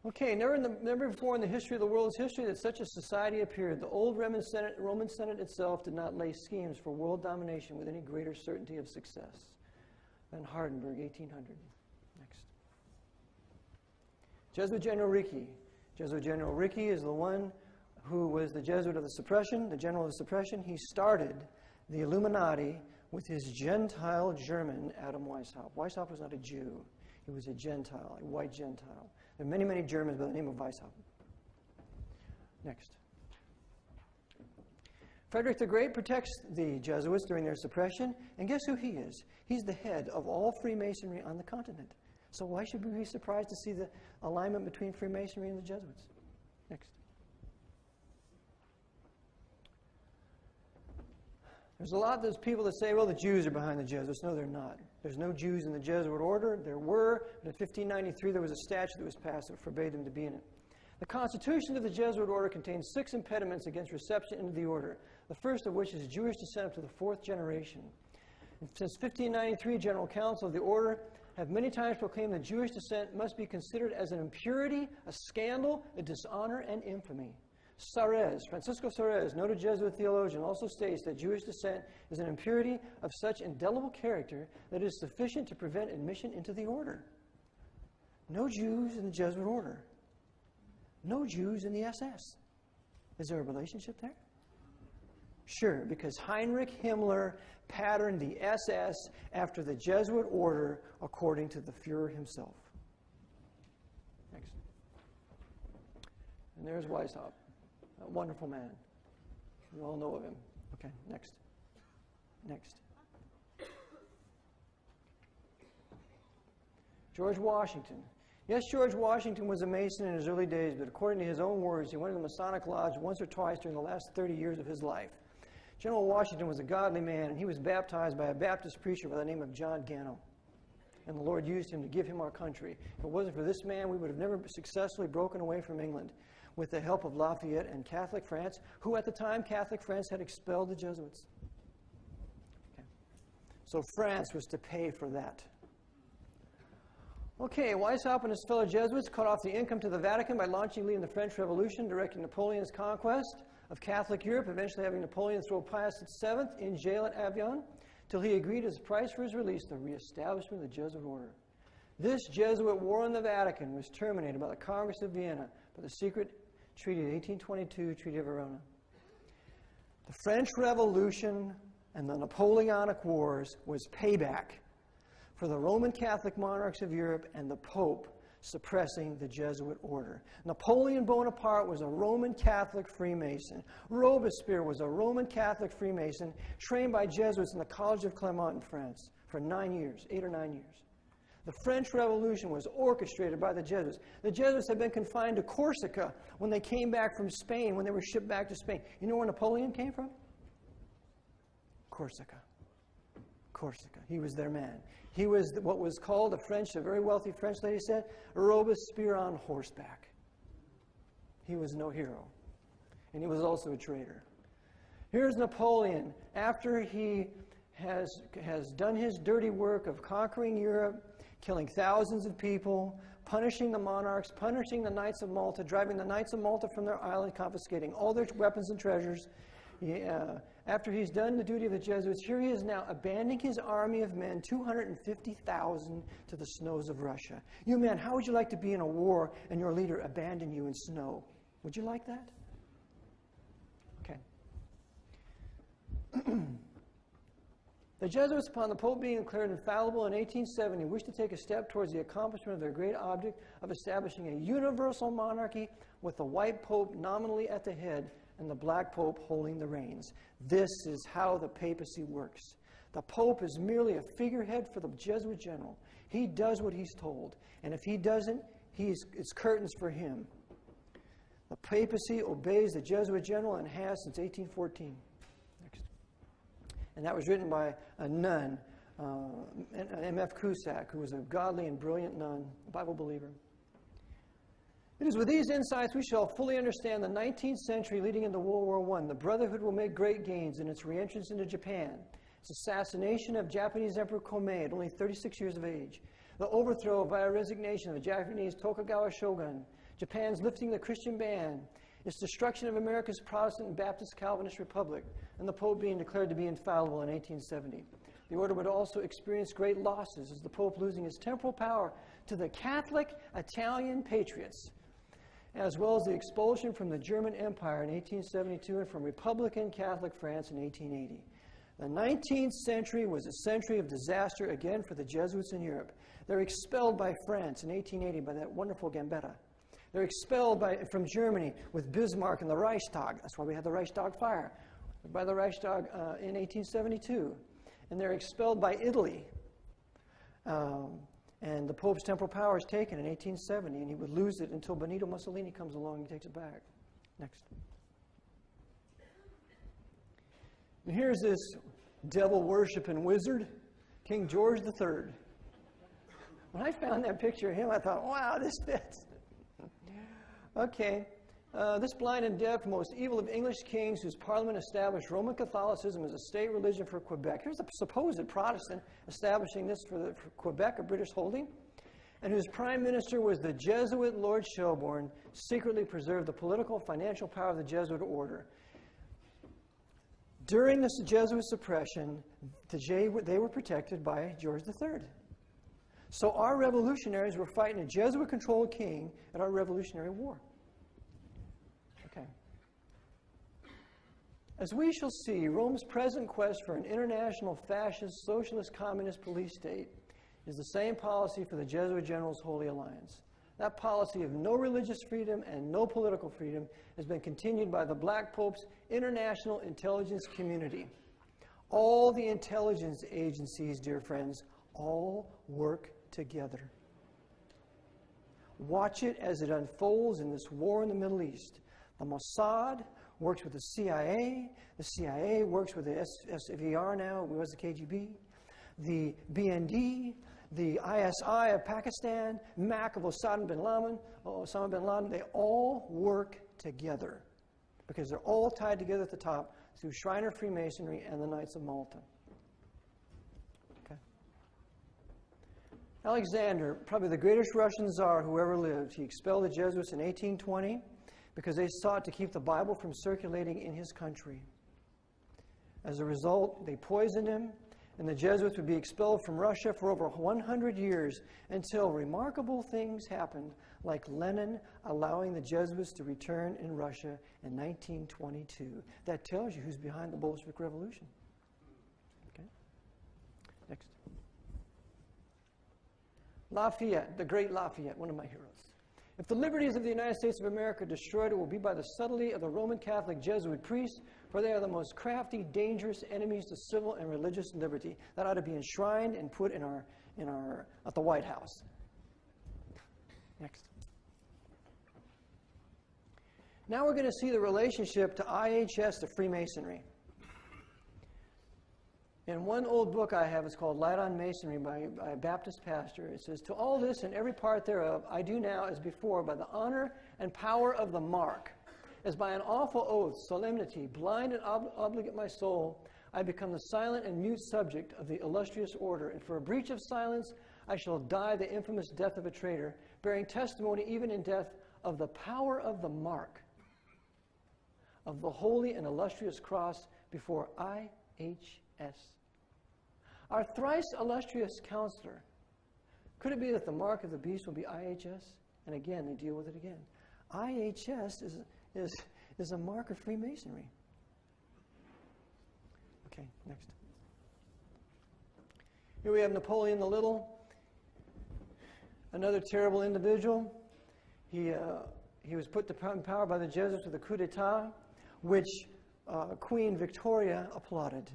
Speaker 1: Okay, never before in the history of the world's history that such a society appeared. The old Roman Senate itself did not lay schemes for world domination with any greater certainty of success than Hardenberg, 1800. Next. Jesuit General Ricci. Jesuit General Ricci is the one who was the Jesuit of the suppression, the general of the suppression. He started the Illuminati with his Gentile German, Adam Weishaupt. Weishaupt was not a Jew. He was a Gentile, a white Gentile. There are many, many Germans by the name of Weishaupt. Next. Frederick the Great protects the Jesuits during their suppression, and guess who he is? He's the head of all Freemasonry on the continent. So why should we be surprised to see the alignment between Freemasonry and the Jesuits? Next. There's a lot of people that say, well, the Jews are behind the Jesuits. No, they're not. There's no Jews in the Jesuit order. There were, but in 1593 there was a statute that was passed that forbade them to be in it. The Constitution of the Jesuit order contains 6 impediments against reception into the order, the first of which is Jewish descent up to the 4th generation. And since 1593, General Council of the order have many times proclaimed that Jewish descent must be considered as an impurity, a scandal, a dishonor, and infamy. Francisco Sarez, noted Jesuit theologian, also states that Jewish descent is an impurity of such indelible character that it is sufficient to prevent admission into the order. No Jews in the Jesuit order. No Jews in the SS. Is there a relationship there? Sure, because Heinrich Himmler patterned the SS after the Jesuit order according to the Fuhrer himself. Next. And there's Weishaupt. A wonderful man. We all know of him. Okay, next. Next. George Washington. Yes, George Washington was a Mason in his early days, but according to his own words, he went to the Masonic Lodge once or twice during the last 30 years of his life. General Washington was a godly man, and he was baptized by a Baptist preacher by the name of John Gano. and the Lord used him to give him our country. If it wasn't for this man, we would have never successfully broken away from England with the help of Lafayette and Catholic France, who at the time, Catholic France had expelled the Jesuits. Okay. So France was to pay for that. Okay, Weishaupt and his fellow Jesuits cut off the income to the Vatican by launching leading the French Revolution, directing Napoleon's conquest of Catholic Europe, eventually having Napoleon throw Pius VII in jail at Avignon, till he agreed as a price for his release the reestablishment of the Jesuit order. This Jesuit war in the Vatican was terminated by the Congress of Vienna by the secret treaty of 1822, Treaty of Verona. The French Revolution and the Napoleonic Wars was payback for the Roman Catholic monarchs of Europe and the Pope suppressing the Jesuit order. Napoleon Bonaparte was a Roman Catholic Freemason. Robespierre was a Roman Catholic Freemason trained by Jesuits in the College of Clermont in France for 9 years, 8 or 9 years. The French Revolution was orchestrated by the Jesuits. The Jesuits had been confined to Corsica when they came back from Spain, when they were shipped back to Spain. You know where Napoleon came from? Corsica. Corsica. He was their man. He was what was called a very wealthy French lady said, Robespierre on horseback. He was no hero. And he was also a traitor. Here's Napoleon. After he has done his dirty work of conquering Europe, killing thousands of people, punishing the monarchs, punishing the Knights of Malta, driving the Knights of Malta from their island, confiscating all their weapons and treasures. After he's done the duty of the Jesuits, here he is now abandoning his army of men, 250,000, to the snows of Russia. You men, how would you like to be in a war and your leader abandon you in snow? Would you like that? Okay. The Jesuits, upon the Pope being declared infallible in 1870, wished to take a step towards the accomplishment of their great object of establishing a universal monarchy with the white Pope nominally at the head and the black Pope holding the reins. This is how the papacy works. The Pope is merely a figurehead for the Jesuit general. He does what he's told, and if he doesn't, it's curtains for him. The papacy obeys the Jesuit general and has since 1814. Next. And that was written by a nun, M.F. Cusack, who was a godly and brilliant nun, a Bible believer. It is with these insights we shall fully understand the 19th century leading into World War I. The Brotherhood will make great gains in its re-entrance into Japan. Its assassination of Japanese Emperor Komei at only 36 years of age. The overthrow via resignation of the Japanese Tokugawa shogun. Japan's lifting the Christian ban. Its destruction of America's Protestant and Baptist Calvinist republic. And the Pope being declared to be infallible in 1870. The order would also experience great losses as the Pope losing his temporal power to the Catholic Italian patriots, as well as the expulsion from the German Empire in 1872 and from Republican Catholic France in 1880. The 19th century was a century of disaster again for the Jesuits in Europe. They're expelled by France in 1880 by that wonderful Gambetta. They're expelled from Germany with Bismarck and the Reichstag. That's why we had the Reichstag fire. By the Reichstag in 1872. And they're expelled by Italy. And the Pope's temporal power is taken in 1870, and he would lose it until Benito Mussolini comes along and takes it back. Next. And here's this devil-worshiping wizard, King George III. When I found that picture of him, I thought, wow, this fits. Okay. This blind and deaf, most evil of English kings, whose parliament established Roman Catholicism as a state religion for Quebec. Here's a supposed Protestant establishing this for Quebec, a British holding, and whose prime minister was the Jesuit Lord Shelburne, secretly preserved the political and financial power of the Jesuit order. During this Jesuit suppression, they were protected by George III. So our revolutionaries were fighting a Jesuit-controlled king at our Revolutionary War. As we shall see, Rome's present quest for an international fascist, socialist, communist police state is the same policy for the Jesuit General's Holy Alliance. That policy of no religious freedom and no political freedom has been continued by the Black Pope's international intelligence community. All the intelligence agencies, dear friends, all work together. Watch it as it unfolds in this war in the Middle East. The Mossad works with the CIA works with the SVR now, it was the KGB, the BND, the ISI of Pakistan, MAC of Osama bin Laden, they all work together because they're all tied together at the top through Shriner Freemasonry and the Knights of Malta. Okay. Alexander, probably the greatest Russian Tsar who ever lived, he expelled the Jesuits in 1820 because they sought to keep the Bible from circulating in his country. As a result, they poisoned him, and the Jesuits would be expelled from Russia for over 100 years until remarkable things happened, like Lenin allowing the Jesuits to return in Russia in 1922. That tells you who's behind the Bolshevik Revolution. Okay? Next. Lafayette, the great Lafayette, one of my heroes. If the liberties of the United States of America are destroyed, it will be by the subtlety of the Roman Catholic Jesuit priests, for they are the most crafty, dangerous enemies to civil and religious liberty. That ought to be enshrined and put at the White House. Next. Now we're going to see the relationship to IHS to Freemasonry. In one old book I have, it's called Light on Masonry by a Baptist pastor. It says, "To all this and every part thereof, I do now as before by the honor and power of the mark, as by an awful oath, solemnity, blind and obligate my soul, I become the silent and mute subject of the illustrious order, and for a breach of silence I shall die the infamous death of a traitor, bearing testimony even in death of the power of the mark of the holy and illustrious cross before IHS. Our thrice illustrious counselor. Could it be that the mark of the beast will be IHS? And again, they deal with it again. IHS is a mark of Freemasonry. Okay, next. Here we have Napoleon the Little, another terrible individual. He was put in power by the Jesuits with a coup d'etat, which Queen Victoria applauded.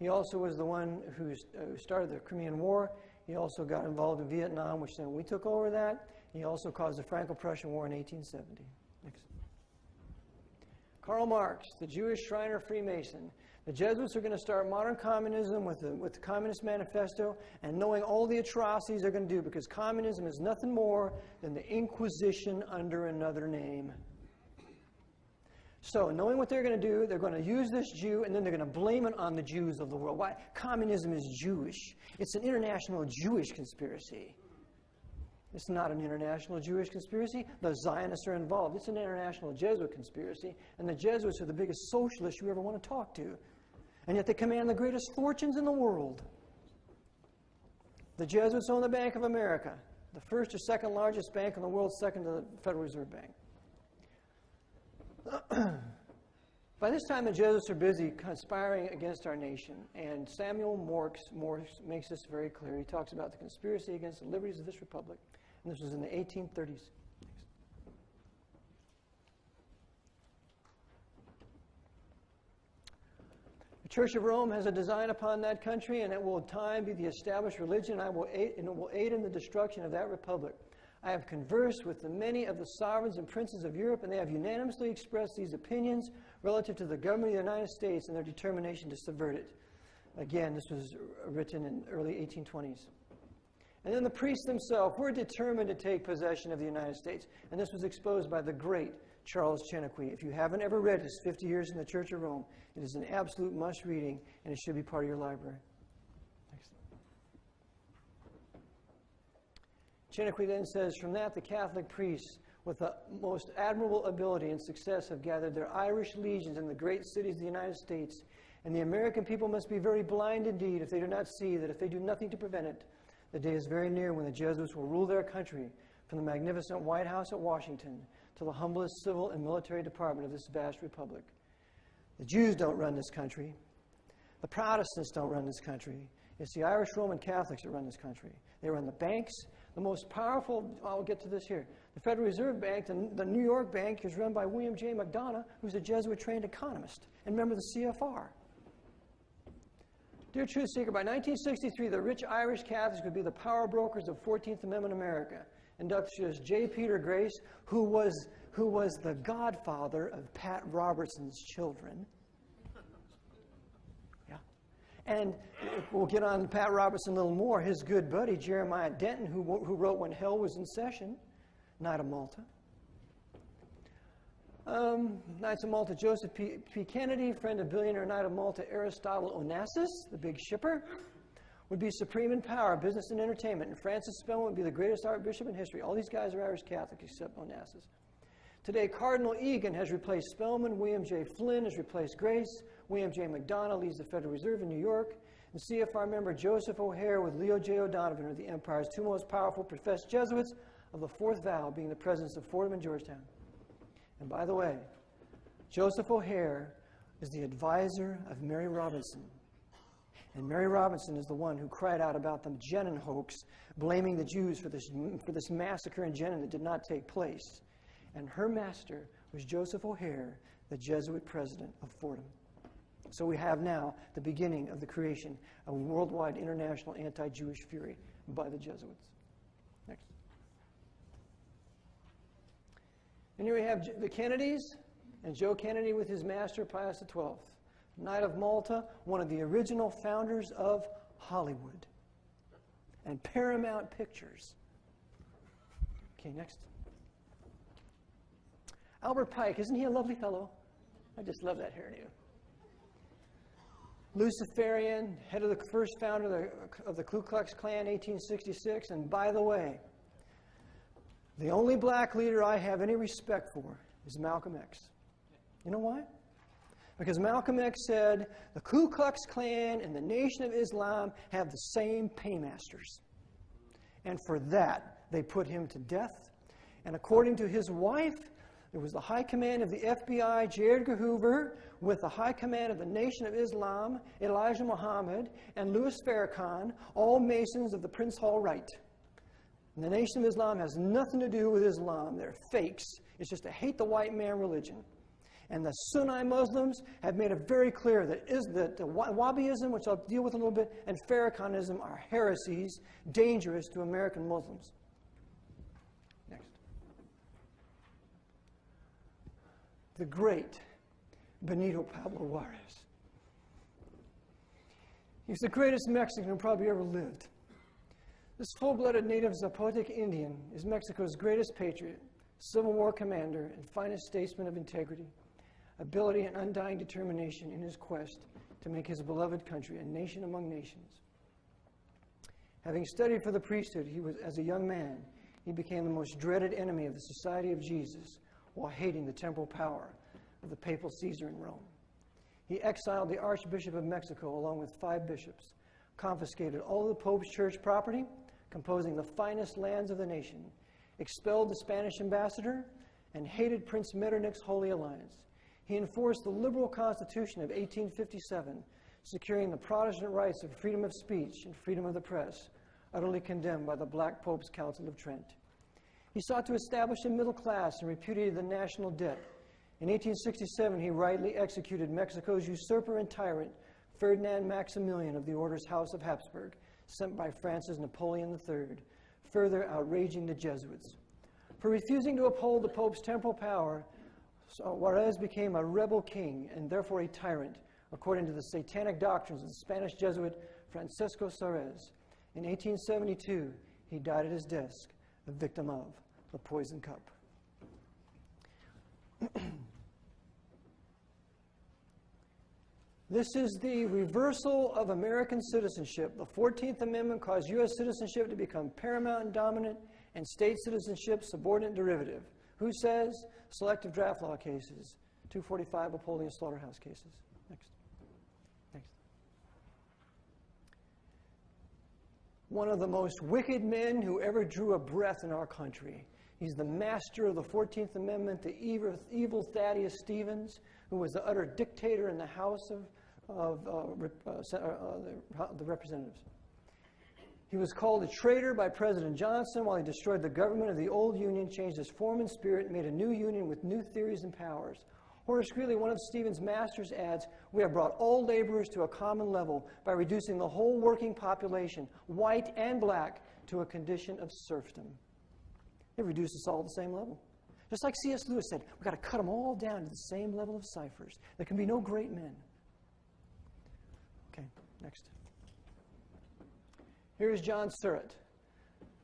Speaker 1: He also was the one who started the Crimean War. He also got involved in Vietnam, which then we took over that. He also caused the Franco-Prussian War in 1870. Next. Karl Marx, the Jewish Shriner Freemason. The Jesuits are going to start modern communism with the Communist Manifesto, and knowing all the atrocities they're going to do, because communism is nothing more than the Inquisition under another name. So, knowing what they're going to do, they're going to use this Jew, and then they're going to blame it on the Jews of the world. Why? Communism is Jewish. It's an international Jewish conspiracy. It's not an international Jewish conspiracy. The Zionists are involved. It's an international Jesuit conspiracy, and the Jesuits are the biggest socialists you ever want to talk to. And yet they command the greatest fortunes in the world. The Jesuits own the Bank of America, the first or second largest bank in the world, second to the Federal Reserve Bank. By this time, the Jesuits are busy conspiring against our nation, and Samuel Morse makes this very clear. He talks about the conspiracy against the liberties of this republic, and this was in the 1830s. The Church of Rome has a design upon that country, and it will in time be the established religion, and it will aid in the destruction of that republic. I have conversed with many of the sovereigns and princes of Europe, and they have unanimously expressed these opinions relative to the government of the United States and their determination to subvert it. Again, this was written in early 1820s. And then the priests themselves were determined to take possession of the United States, and this was exposed by the great Charles Cheniquy. If you haven't ever read his 50 Years in the Church of Rome, it is an absolute must-reading, and it should be part of your library. Cheniquy then says, from that the Catholic priests, with the most admirable ability and success, have gathered their Irish legions in the great cities of the United States, and the American people must be very blind indeed if they do not see that if they do nothing to prevent it, the day is very near when the Jesuits will rule their country from the magnificent White House at Washington to the humblest civil and military department of this vast republic. The Jews don't run this country. The Protestants don't run this country. It's the Irish Roman Catholics that run this country. They run the banks. The most powerful, I'll get to this here, the Federal Reserve Bank, the New York Bank, is run by William J. McDonough, who's a Jesuit-trained economist and member of the CFR. Dear Truth Seeker, by 1963, the rich Irish Catholics would be the power brokers of 14th Amendment America. Industrious J. Peter Grace, who was the godfather of Pat Robertson's children. Yeah. And we'll get on to Pat Robertson a little more. His good buddy, Jeremiah Denton, who wrote When Hell Was in Session, Knight of Malta. Knights of Malta, Joseph P. Kennedy, friend of billionaire Knight of Malta, Aristotle Onassis, the big shipper, would be supreme in power, business, and entertainment. And Francis Spellman would be the greatest archbishop in history. All these guys are Irish Catholic except Onassis. Today, Cardinal Egan has replaced Spellman. William J. Flynn has replaced Grace. William J. McDonough leads the Federal Reserve in New York. And CFR member Joseph O'Hare with Leo J. O'Donovan are the empire's two most powerful professed Jesuits of the fourth vow, being the presidents of Fordham and Georgetown. And by the way, Joseph O'Hare is the advisor of Mary Robinson. And Mary Robinson is the one who cried out about the Jenin hoax, blaming the Jews for this massacre in Jenin that did not take place. And her master was Joseph O'Hare, the Jesuit president of Fordham. So we have now the beginning of the creation of worldwide international anti-Jewish fury by the Jesuits. Next. And here we have the Kennedys and Joe Kennedy with his master, Pius XII. Knight of Malta, one of the original founders of Hollywood and Paramount Pictures. Okay, next. Albert Pike, isn't he a lovely fellow? I just love that hairdo. Luciferian, head of the first founder of the Ku Klux Klan, 1866. And by the way, the only black leader I have any respect for is Malcolm X. You know why? Because Malcolm X said the Ku Klux Klan and the Nation of Islam have the same paymasters. And for that, they put him to death. And according to his wife, it was the high command of the FBI, J. Edgar Hoover, with the high command of the Nation of Islam, Elijah Muhammad, and Louis Farrakhan, all Masons of the Prince Hall Rite. And the Nation of Islam has nothing to do with Islam. They're fakes. It's just a hate the white man religion. And the Sunni Muslims have made it very clear that Wahhabism, which I'll deal with a little bit, and Farrakhanism are heresies, dangerous to American Muslims. Next. The great Benito Pablo Juarez. He's the greatest Mexican who probably ever lived. This full-blooded native Zapotec Indian is Mexico's greatest patriot, Civil War commander, and finest statesman of integrity, ability, and undying determination in his quest to make his beloved country a nation among nations. Having studied for the priesthood, as a young man, he became the most dreaded enemy of the Society of Jesus while hating the temporal power of the papal Caesar in Rome. He exiled the Archbishop of Mexico along with 5 bishops, confiscated all of the Pope's church property, composing the finest lands of the nation, expelled the Spanish ambassador, and hated Prince Metternich's Holy Alliance. He enforced the liberal Constitution of 1857, securing the Protestant rights of freedom of speech and freedom of the press, utterly condemned by the Black Pope's Council of Trent. He sought to establish a middle class and repudiated the national debt. In 1867, he rightly executed Mexico's usurper and tyrant, Ferdinand Maximilian of the Order's House of Habsburg, sent by Francis Napoleon III, further outraging the Jesuits. For refusing to uphold the Pope's temporal power, Juarez became a rebel king and therefore a tyrant, according to the satanic doctrines of the Spanish Jesuit Francisco Suarez. In 1872, he died at his desk, a victim of the poison cup. This is the reversal of American citizenship. The 14th Amendment caused U.S. citizenship to become paramount and dominant, and state citizenship subordinate derivative. Who says? Selective draft law cases. 245 upholding slaughterhouse cases. Next. Next. One of the most wicked men who ever drew a breath in our country. He's the master of the 14th Amendment, the evil Thaddeus Stevens, who was the utter dictator in the House of the Representatives. He was called a traitor by President Johnson while he destroyed the government of the old Union, changed its form and spirit, and made a new Union with new theories and powers. Horace Greeley, one of Stevens' masters, adds, "We have brought all laborers to a common level by reducing the whole working population, white and black, to a condition of serfdom." They reduced us all to the same level. Just like C.S. Lewis said, we've got to cut them all down to the same level of ciphers. There can be no great men. Okay. Next. Here's John Surratt,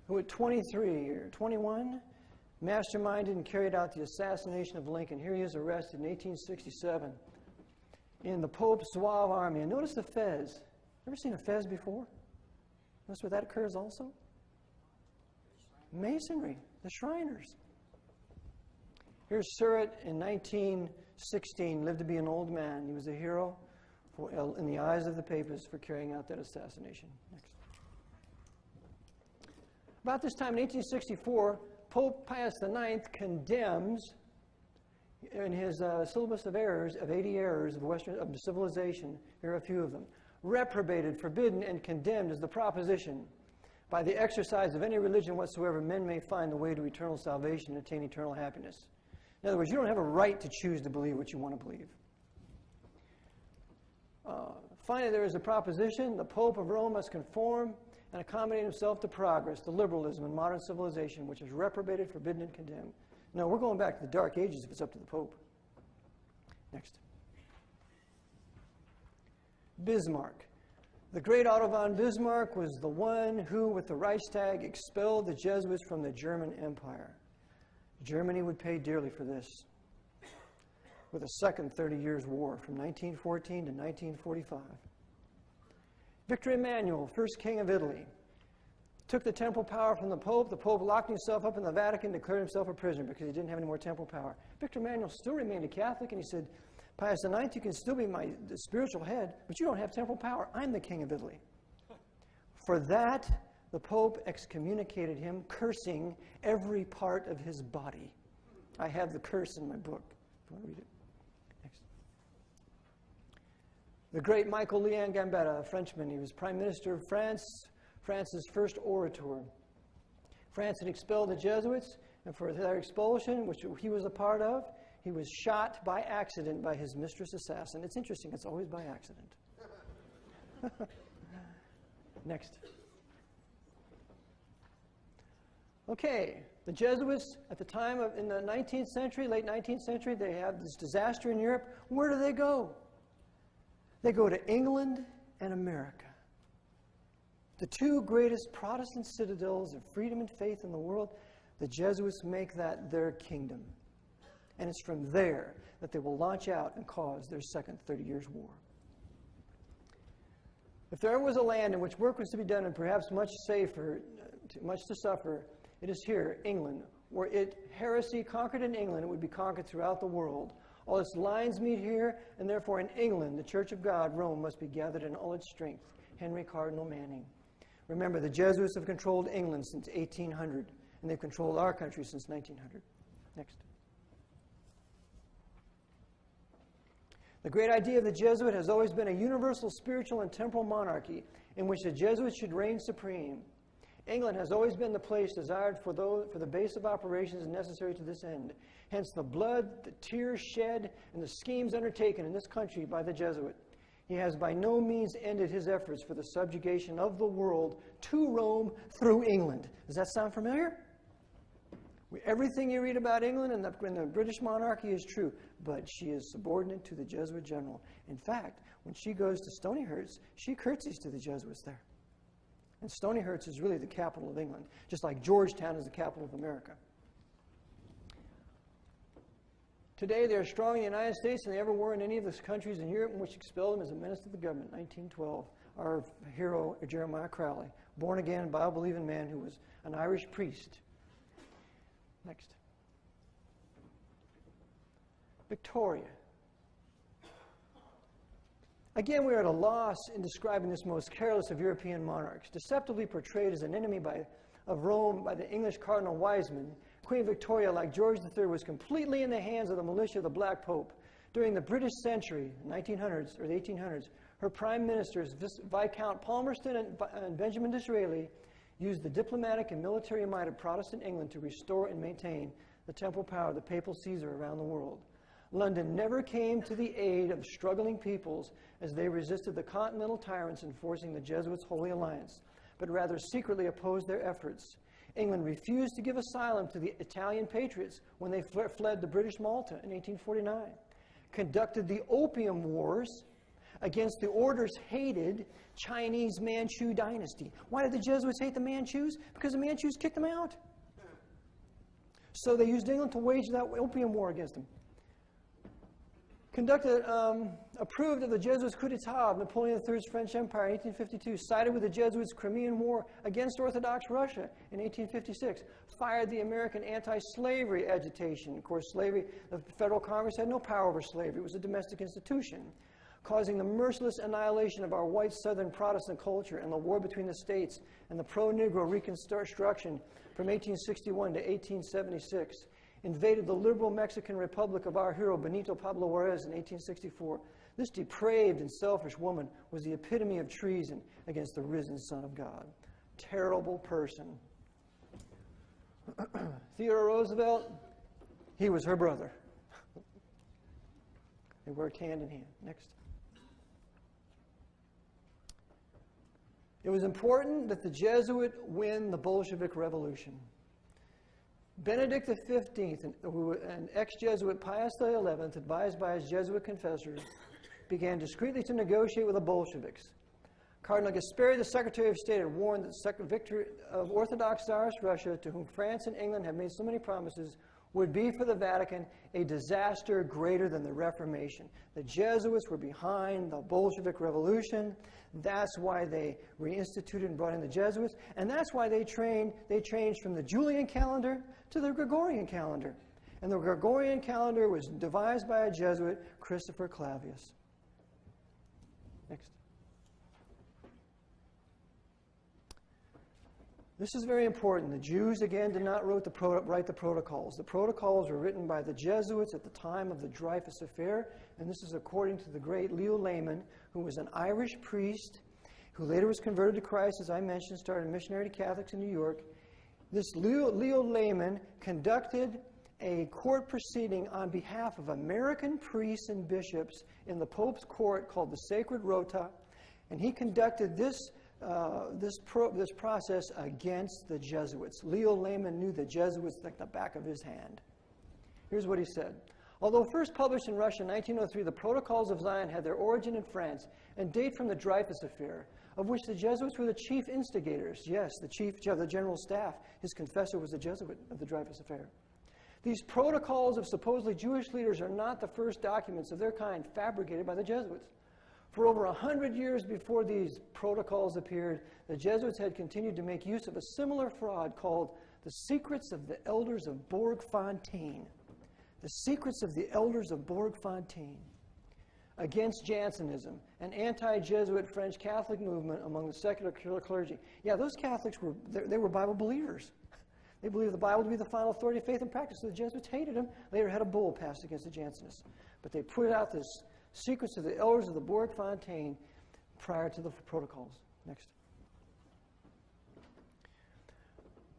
Speaker 1: who at 23 or 21 masterminded and carried out the assassination of Lincoln. Here he is arrested in 1867 in the Pope's Zouave army. And notice the fez. Ever seen a fez before? Notice where that occurs also? Masonry, the Shriners. Here's Surratt in 1916, lived to be an old man. He was a hero in the eyes of the papists for carrying out that assassination. Next. About this time in 1864, Pope Pius IX condemns, in his syllabus of errors, of 80 errors of civilization, here are a few of them. Reprobated, forbidden, and condemned is the proposition: by the exercise of any religion whatsoever, men may find the way to eternal salvation and attain eternal happiness. In other words, you don't have a right to choose to believe what you want to believe. Finally, there is a proposition: the Pope of Rome must conform and accommodate himself to progress, to liberalism and modern civilization, which is reprobated, forbidden, and condemned. No, we're going back to the Dark Ages if it's up to the Pope. Next. Bismarck. The great Otto von Bismarck was the one who, with the Reichstag, expelled the Jesuits from the German Empire. Germany would pay dearly for this, with a second 30 Years' War from 1914 to 1945. Victor Emmanuel, first king of Italy, took the temporal power from the Pope. The Pope locked himself up in the Vatican, declared himself a prisoner because he didn't have any more temporal power. Victor Emmanuel still remained a Catholic, and he said, Pius IX, you can still be my spiritual head, but you don't have temporal power. I'm the king of Italy. For that, the Pope excommunicated him, cursing every part of his body. I have the curse in my book, if you want to read it. Next. The great Michael Leon Gambetta, a Frenchman. He was Prime Minister of France, France's first orator. France had expelled the Jesuits, and for their expulsion, which he was a part of, he was shot by accident by his mistress assassin. It's interesting, it's always by accident. Next. Okay, the Jesuits at the time of, in the 19th century, late 19th century, they have this disaster in Europe. Where do they go? They go to England and America. The two greatest Protestant citadels of freedom and faith in the world. The Jesuits make that their kingdom. And it's from there that they will launch out and cause their second 30 Years' War. If there was a land in which work was to be done and perhaps much safer, much to suffer, it is here, England, where heresy conquered in England, it would be conquered throughout the world. All its lines meet here, and therefore in England, the Church of God, Rome, must be gathered in all its strength. Henry Cardinal Manning. Remember, the Jesuits have controlled England since 1800, and they've controlled our country since 1900. Next. The great idea of the Jesuit has always been a universal spiritual and temporal monarchy in which the Jesuits should reign supreme. England has always been the place desired for the base of operations necessary to this end. Hence the blood, the tears shed, and the schemes undertaken in this country by the Jesuit. He has by no means ended his efforts for the subjugation of the world to Rome through England. Does that sound familiar? Everything you read about England and the British monarchy is true, but she is subordinate to the Jesuit general. In fact, when she goes to Stonyhurst, she curtsies to the Jesuits there. And Stonyhurst is really the capital of England, just like Georgetown is the capital of America. Today, they are strong in the United States than they ever were in any of the countries in Europe in which expelled them as a menace to the government. 1912, our hero, Jeremiah Crowley, born-again, Bible-believing man who was an Irish priest. Next. Victoria. Again, we are at a loss in describing this most careless of European monarchs. Deceptively portrayed as an enemy of Rome by the English Cardinal Wiseman, Queen Victoria, like George III, was completely in the hands of the militia of the Black Pope. During the British century, 1900s or the 1800s, her prime ministers, Viscount Palmerston and Benjamin Disraeli, used the diplomatic and military might of Protestant England to restore and maintain the temporal power of the papal Caesar around the world. London never came to the aid of struggling peoples as they resisted the continental tyrants enforcing the Jesuits' Holy Alliance, but rather secretly opposed their efforts. England refused to give asylum to the Italian patriots when they fled to British Malta in 1849, conducted the Opium Wars against the order's hated Chinese Manchu dynasty. Why did the Jesuits hate the Manchus? Because the Manchus kicked them out. So they used England to wage that opium war against them. Approved of the Jesuits' coup d'etat of Napoleon III's French Empire in 1852, sided with the Jesuits' Crimean War against Orthodox Russia in 1856, fired the American anti-slavery agitation. Of course, slavery, the federal Congress had no power over slavery. It was a domestic institution, causing the merciless annihilation of our white Southern Protestant culture and the war between the states and the pro-Negro Reconstruction from 1861 to 1876. Invaded the liberal Mexican Republic of our hero Benito Pablo Juarez in 1864. This depraved and selfish woman was the epitome of treason against the risen Son of God. Terrible person. Theodore Roosevelt, he was her brother. They worked hand in hand. Next. It was important that the Jesuit win the Bolshevik Revolution. Benedict XV, an ex-Jesuit Pius XI, advised by his Jesuit confessors, began discreetly to negotiate with the Bolsheviks. Cardinal Gasperi, the Secretary of State, had warned that the victory of Orthodox Tsarist Russia, to whom France and England had made so many promises, would be for the Vatican a disaster greater than the Reformation. The Jesuits were behind the Bolshevik Revolution. That's why they reinstituted and brought in the Jesuits. And that's why they changed from the Julian calendar to the Gregorian calendar. And the Gregorian calendar was devised by a Jesuit, Christopher Clavius. Next. This is very important. The Jews, again, did not write the protocols. The protocols were written by the Jesuits at the time of the Dreyfus Affair, and this is according to the great Leo Lehman, who was an Irish priest who later was converted to Christ, as I mentioned, started a missionary to Catholics in New York. This Leo Lehman conducted a court proceeding on behalf of American priests and bishops in the Pope's court called the Sacred Rota, and he conducted this process against the Jesuits. Leo Lehman knew the Jesuits like the back of his hand. Here's what he said. Although first published in Russia in 1903, the Protocols of Zion had their origin in France and date from the Dreyfus Affair, of which the Jesuits were the chief instigators. Yes, the general staff, his confessor was a Jesuit of the Dreyfus Affair. These protocols of supposedly Jewish leaders are not the first documents of their kind fabricated by the Jesuits. For over 100 years before these protocols appeared, the Jesuits had continued to make use of a similar fraud called the Secrets of the Elders of Bourg-Fontaine. The Secrets of the Elders of Bourg-Fontaine against Jansenism, an anti-Jesuit French Catholic movement among the secular clergy. Yeah, those Catholics were Bible believers. They believed the Bible to be the final authority of faith and practice. So the Jesuits hated them. Later had a bull passed against the Jansenists. But they put out this Secrets of the Elders of the Bourg-Fontaine prior to the protocols. Next.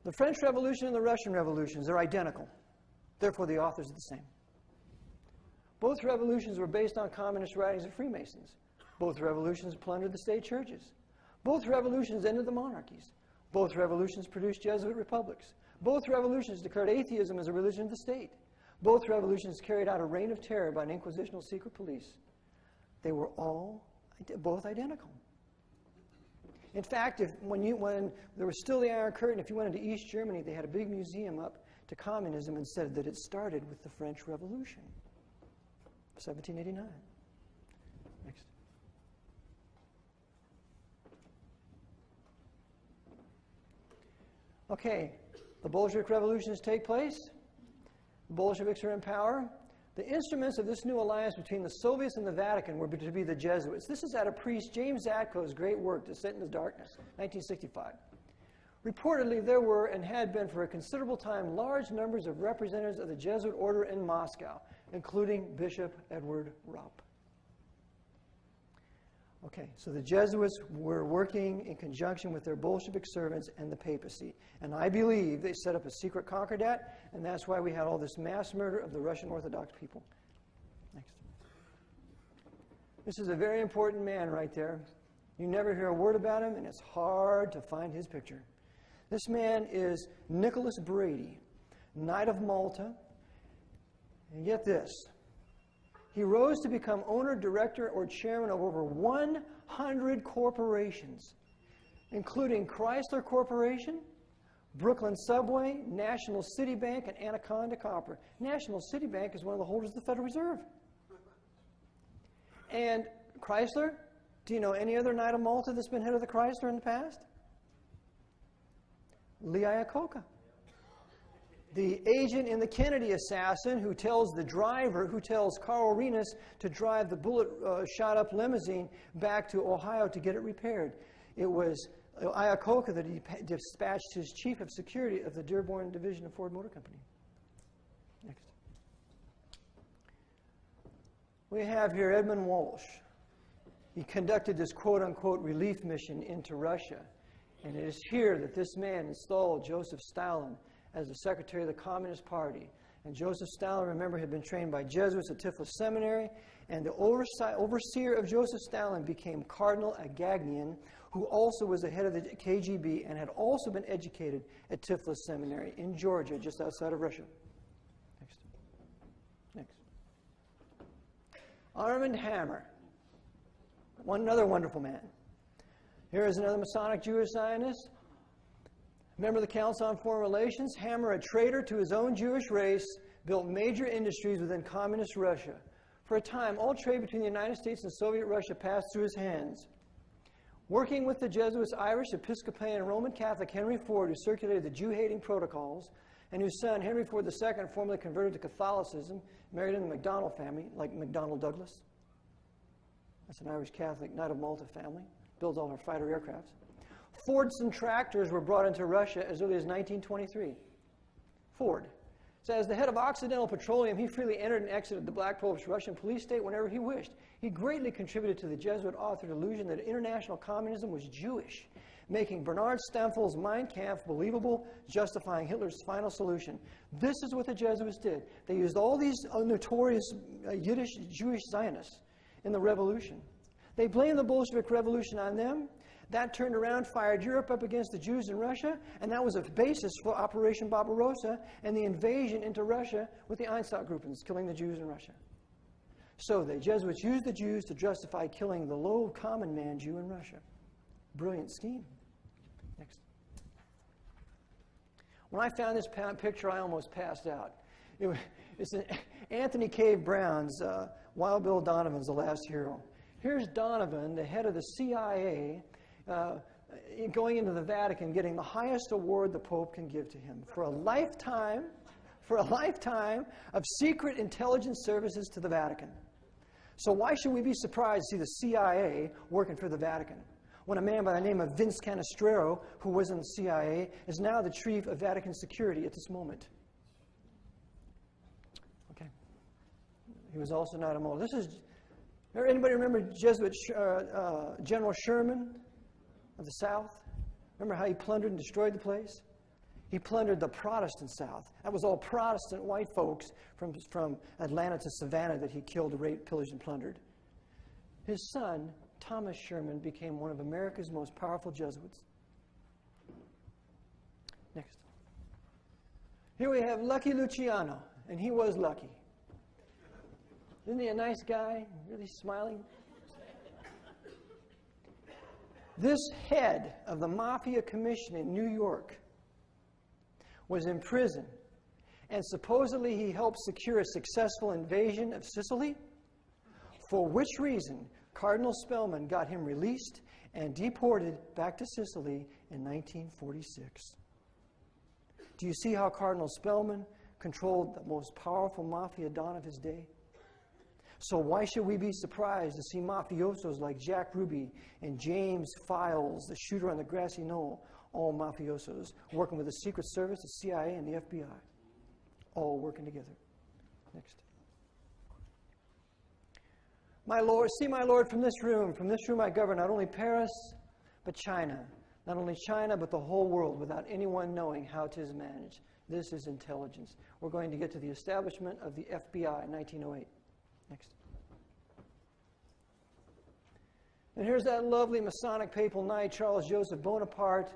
Speaker 1: The French Revolution and the Russian Revolutions are identical. Therefore, the authors are the same. Both revolutions were based on communist writings of Freemasons. Both revolutions plundered the state churches. Both revolutions ended the monarchies. Both revolutions produced Jesuit republics. Both revolutions declared atheism as a religion of the state. Both revolutions carried out a reign of terror by an inquisitional secret police. They were both identical. In fact, when there was still the Iron Curtain, if you went into East Germany, they had a big museum up to communism and said that it started with the French Revolution, 1789. Next. Okay, the Bolshevik revolutions take place. The Bolsheviks are in power. The instruments of this new alliance between the Soviets and the Vatican were to be the Jesuits. This is out of priest James Atko's great work, Descent into Darkness, 1965. Reportedly, there were and had been for a considerable time large numbers of representatives of the Jesuit order in Moscow, including Bishop Edward Rupp. Okay, so the Jesuits were working in conjunction with their Bolshevik servants and the papacy. And I believe they set up a secret concordat, and that's why we had all this mass murder of the Russian Orthodox people. Next. This is a very important man right there. You never hear a word about him, and it's hard to find his picture. This man is Nicholas Brady, Knight of Malta. And get this. He rose to become owner, director, or chairman of over 100 corporations, including Chrysler Corporation, Brooklyn Subway, National City Bank, and Anaconda Copper. National City Bank is one of the holders of the Federal Reserve. And Chrysler, do you know any other Knight of Malta that's been head of the Chrysler in the past? Lee Iacocca. The agent in the Kennedy assassin who tells the driver, who tells Carl Renas to drive the bullet shot-up limousine back to Ohio to get it repaired. It was Iacocca that he dispatched his chief of security of the Dearborn Division of Ford Motor Company. Next. We have here Edmund Walsh. He conducted this quote-unquote relief mission into Russia. And it is here that this man installed Joseph Stalin as the secretary of the Communist Party. And Joseph Stalin, remember, had been trained by Jesuits at Tiflis Seminary. And the overseer of Joseph Stalin became Cardinal Agagnian, who also was the head of the KGB and had also been educated at Tiflis Seminary in Georgia, just outside of Russia. Next. Next. Armand Hammer, another wonderful man. Here is another Masonic Jewish Zionist, member of the Council on Foreign Relations. Hammer, a traitor to his own Jewish race, built major industries within communist Russia. For a time, all trade between the United States and Soviet Russia passed through his hands. Working with the Jesuits, Irish, Episcopalian, and Roman Catholic Henry Ford, who circulated the Jew-hating protocols, and whose son, Henry Ford II, formally converted to Catholicism, married in the McDonald family, like McDonnell Douglas. That's an Irish Catholic Knight of Malta family. Builds all our fighter aircrafts. Fordson tractors were brought into Russia as early as 1923. Ford. So as the head of Occidental Petroleum, he freely entered and exited the Black Pope's Russian police state whenever he wished. He greatly contributed to the Jesuit-authored illusion that international communism was Jewish, making Bernard Stemfel's Mein Kampf believable, justifying Hitler's final solution. This is what the Jesuits did. They used all these notorious Yiddish Jewish Zionists in the revolution. They blamed the Bolshevik Revolution on them. That turned around, fired Europe up against the Jews in Russia, and that was a basis for Operation Barbarossa and the invasion into Russia with the Einsatzgruppen, killing the Jews in Russia. So the Jesuits used the Jews to justify killing the low common man Jew in Russia. Brilliant scheme. Next. When I found this picture, I almost passed out. It's Anthony Cave Brown's Wild Bill Donovan's The Last Hero. Here's Donovan, the head of the CIA, going into the Vatican, getting the highest award the Pope can give to him for a lifetime of secret intelligence services to the Vatican. So why should we be surprised to see the CIA working for the Vatican when a man by the name of Vince Canestraro, who was in the CIA, is now the chief of Vatican security at this moment? Okay. He was also not a model. This is, anybody remember Jesuit General Sherman of the South? Remember how he plundered and destroyed the place? He plundered the Protestant South. That was all Protestant white folks from Atlanta to Savannah that he killed, raped, pillaged, and plundered. His son, Thomas Sherman, became one of America's most powerful Jesuits. Next. Here we have Lucky Luciano, and he was lucky. Isn't he a nice guy? Really smiling? This head of the Mafia Commission in New York was in prison, and supposedly he helped secure a successful invasion of Sicily, for which reason Cardinal Spellman got him released and deported back to Sicily in 1946. Do you see how Cardinal Spellman controlled the most powerful mafia don of his day? So why should we be surprised to see mafiosos like Jack Ruby and James Files, the shooter on the grassy knoll, all mafiosos, working with the Secret Service, the CIA, and the FBI, all working together. Next. My Lord, see my Lord from this room I govern not only Paris, but China. Not only China, but the whole world, without anyone knowing how 'tis managed. This is intelligence. We're going to get to the establishment of the FBI in 1908. Next. And here's that lovely Masonic papal knight, Charles Joseph Bonaparte,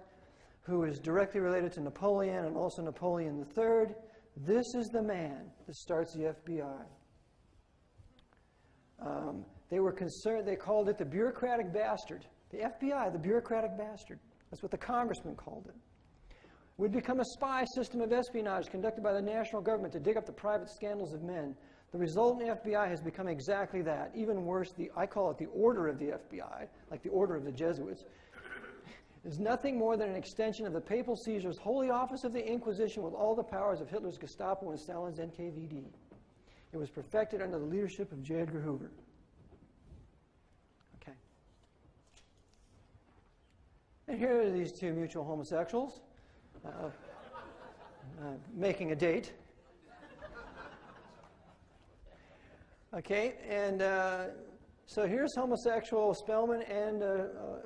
Speaker 1: who is directly related to Napoleon and also Napoleon III. This is the man that starts the FBI. They were concerned, they called it the bureaucratic bastard. The FBI, the bureaucratic bastard. That's what the congressman called it. Would become a spy system of espionage conducted by the national government to dig up the private scandals of men. The resultant FBI has become exactly that. Even worse, I call it the order of the FBI, like the order of the Jesuits, is nothing more than an extension of the papal Caesar's holy office of the Inquisition with all the powers of Hitler's Gestapo and Stalin's NKVD. It was perfected under the leadership of J. Edgar Hoover. Okay. And here are these two mutual homosexuals making a date. Okay, and so here's homosexual Spellman and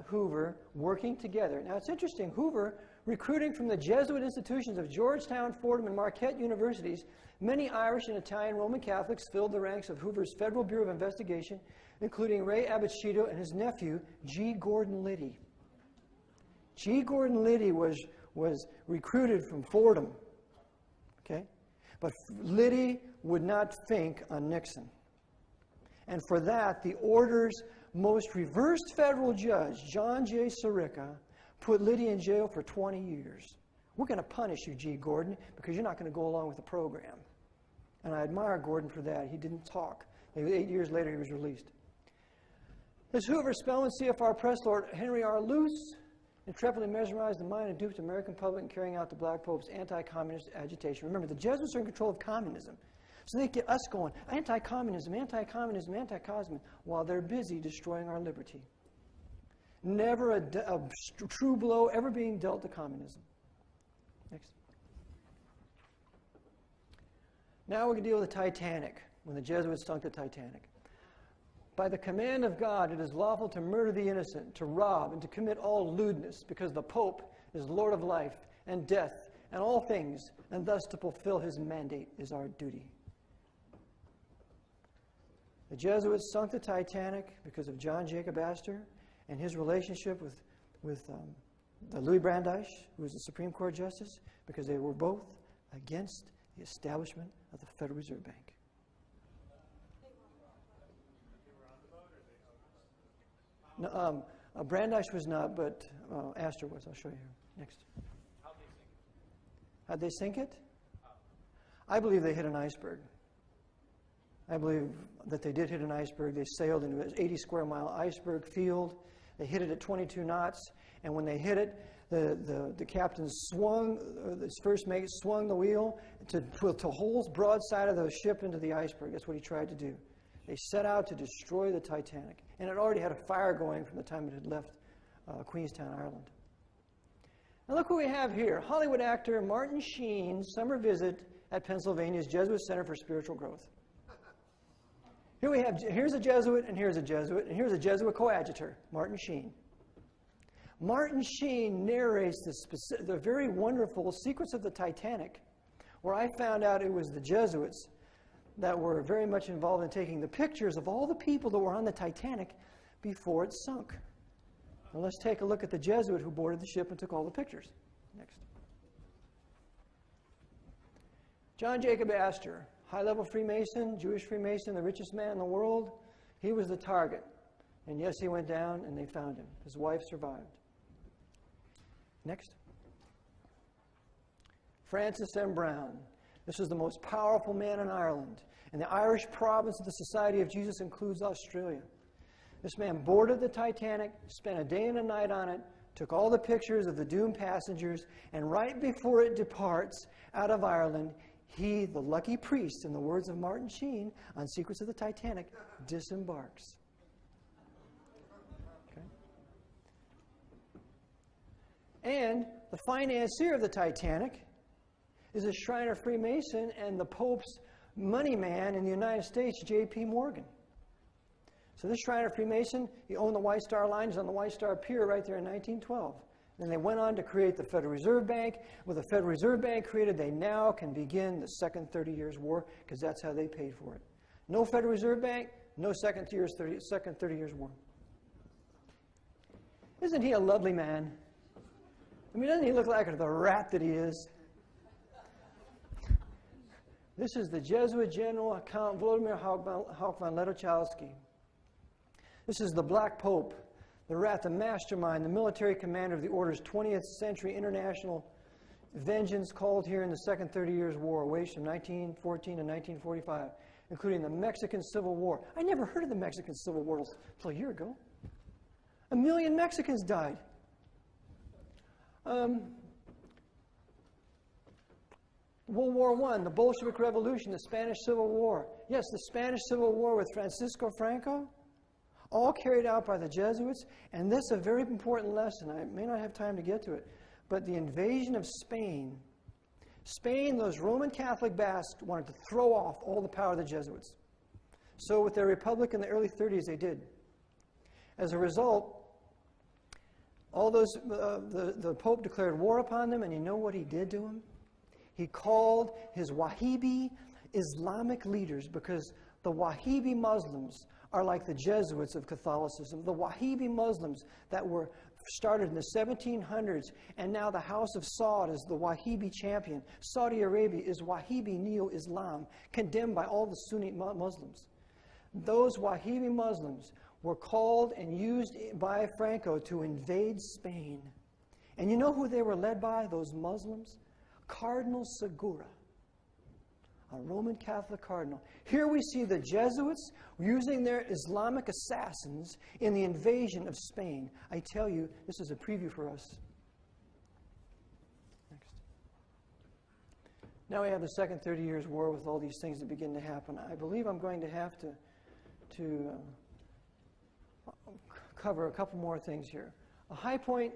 Speaker 1: Hoover working together. Now it's interesting, Hoover, recruiting from the Jesuit institutions of Georgetown, Fordham, and Marquette universities, many Irish and Italian Roman Catholics filled the ranks of Hoover's Federal Bureau of Investigation, including Ray Abbotsfito and his nephew, G. Gordon Liddy. G. Gordon Liddy was recruited from Fordham, okay? But Liddy would not think on Nixon. And for that, the order's most reversed federal judge, John J. Sirica, put Liddy in jail for 20 years. We're going to punish you, G. Gordon, because you're not going to go along with the program. And I admire Gordon for that. He didn't talk. 8 years later, he was released. As Hoover, Spellman, CFR Press Lord Henry R. Luce intrepidly mesmerized the mind and duped the American public in carrying out the Black Pope's anti-communist agitation. Remember, the Jesuits are in control of communism. So they get us going, anti-communism, anti-communism, anti-cosmism, while they're busy destroying our liberty. Never a true blow ever being dealt to communism. Next. Now we're going to deal with the Titanic, when the Jesuits sunk the Titanic. By the command of God, it is lawful to murder the innocent, to rob, and to commit all lewdness, because the Pope is Lord of life and death and all things, and thus to fulfill his mandate is our duty. The Jesuits sunk the Titanic because of John Jacob Astor and his relationship with the Louis Brandeis, who was the Supreme Court Justice, because they were both against the establishment of the Federal Reserve Bank. No, Brandeis was not, but Astor was. I'll show you here. Next. How'd they sink it? I believe they hit an iceberg. I believe that they did hit an iceberg. They sailed into an 80 square mile iceberg field. They hit it at 22 knots, and when they hit it, the captain swung, his first mate swung the wheel to holes broadside of the ship into the iceberg. That's what he tried to do. They set out to destroy the Titanic, and it already had a fire going from the time it had left Queenstown, Ireland. Now look who we have here. Hollywood actor Martin Sheen's summer visit at Pennsylvania's Jesuit Center for Spiritual Growth. Here we have, here's a Jesuit, and here's a Jesuit, and here's a Jesuit coadjutor, Martin Sheen. Martin Sheen narrates the very wonderful Secrets of the Titanic, where I found out it was the Jesuits that were very much involved in taking the pictures of all the people that were on the Titanic before it sunk. Now let's take a look at the Jesuit who boarded the ship and took all the pictures. Next. John Jacob Astor, high-level Freemason, Jewish Freemason, the richest man in the world. He was the target. And yes, he went down and they found him. His wife survived. Next. Francis M. Brown. This was the most powerful man in Ireland. And the Irish province of the Society of Jesus includes Australia. This man boarded the Titanic, spent a day and a night on it, took all the pictures of the doomed passengers, and right before it departs out of Ireland, he, the lucky priest, in the words of Martin Sheen on Secrets of the Titanic, disembarks. Okay. And the financier of the Titanic is a Shriner Freemason and the Pope's money man in the United States, J.P. Morgan. So this Shriner Freemason, he owned the White Star Line. He's on the White Star Pier right there in 1912. Then they went on to create the Federal Reserve Bank. With the Federal Reserve Bank created, they now can begin the Second 30 Years' War, because that's how they paid for it. No Federal Reserve Bank, no Second 30 Years' War. Isn't he a lovely man? I mean, doesn't he look like the rat that he is? This is the Jesuit General Count Vladimir Hauck von Lederchowski. This is the Black Pope, the rat, the mastermind, the military commander of the Order's 20th century international vengeance called here in the Second 30 Years' War, waged from 1914 to 1945, including the Mexican Civil War. I never heard of the Mexican Civil War until a year ago. 1 million Mexicans died. World War I, the Bolshevik Revolution, the Spanish Civil War. Yes, the Spanish Civil War with Francisco Franco, all carried out by the Jesuits. And this is a very important lesson. I may not have time to get to it. But the invasion of Spain, those Roman Catholic bastards wanted to throw off all the power of the Jesuits. So with their republic in the early 30s, they did. As a result, all those the Pope declared war upon them, and you know what he did to them? He called his Wahhabi Islamic leaders, because the Wahhabi Muslims are like the Jesuits of Catholicism. The Wahhabi Muslims that were started in the 1700s, and now the House of Saud is the Wahhabi champion. Saudi Arabia is Wahhabi Neo-Islam, condemned by all the Sunni Muslims. Those Wahhabi Muslims were called and used by Franco to invade Spain. And you know who they were led by, those Muslims? Cardinal Segura, a Roman Catholic cardinal. Here we see the Jesuits using their Islamic assassins in the invasion of Spain. I tell you, this is a preview for us. Next. Now we have the Second 30 Years' War with all these things that begin to happen. I believe I'm going to have to cover a couple more things here. A high point,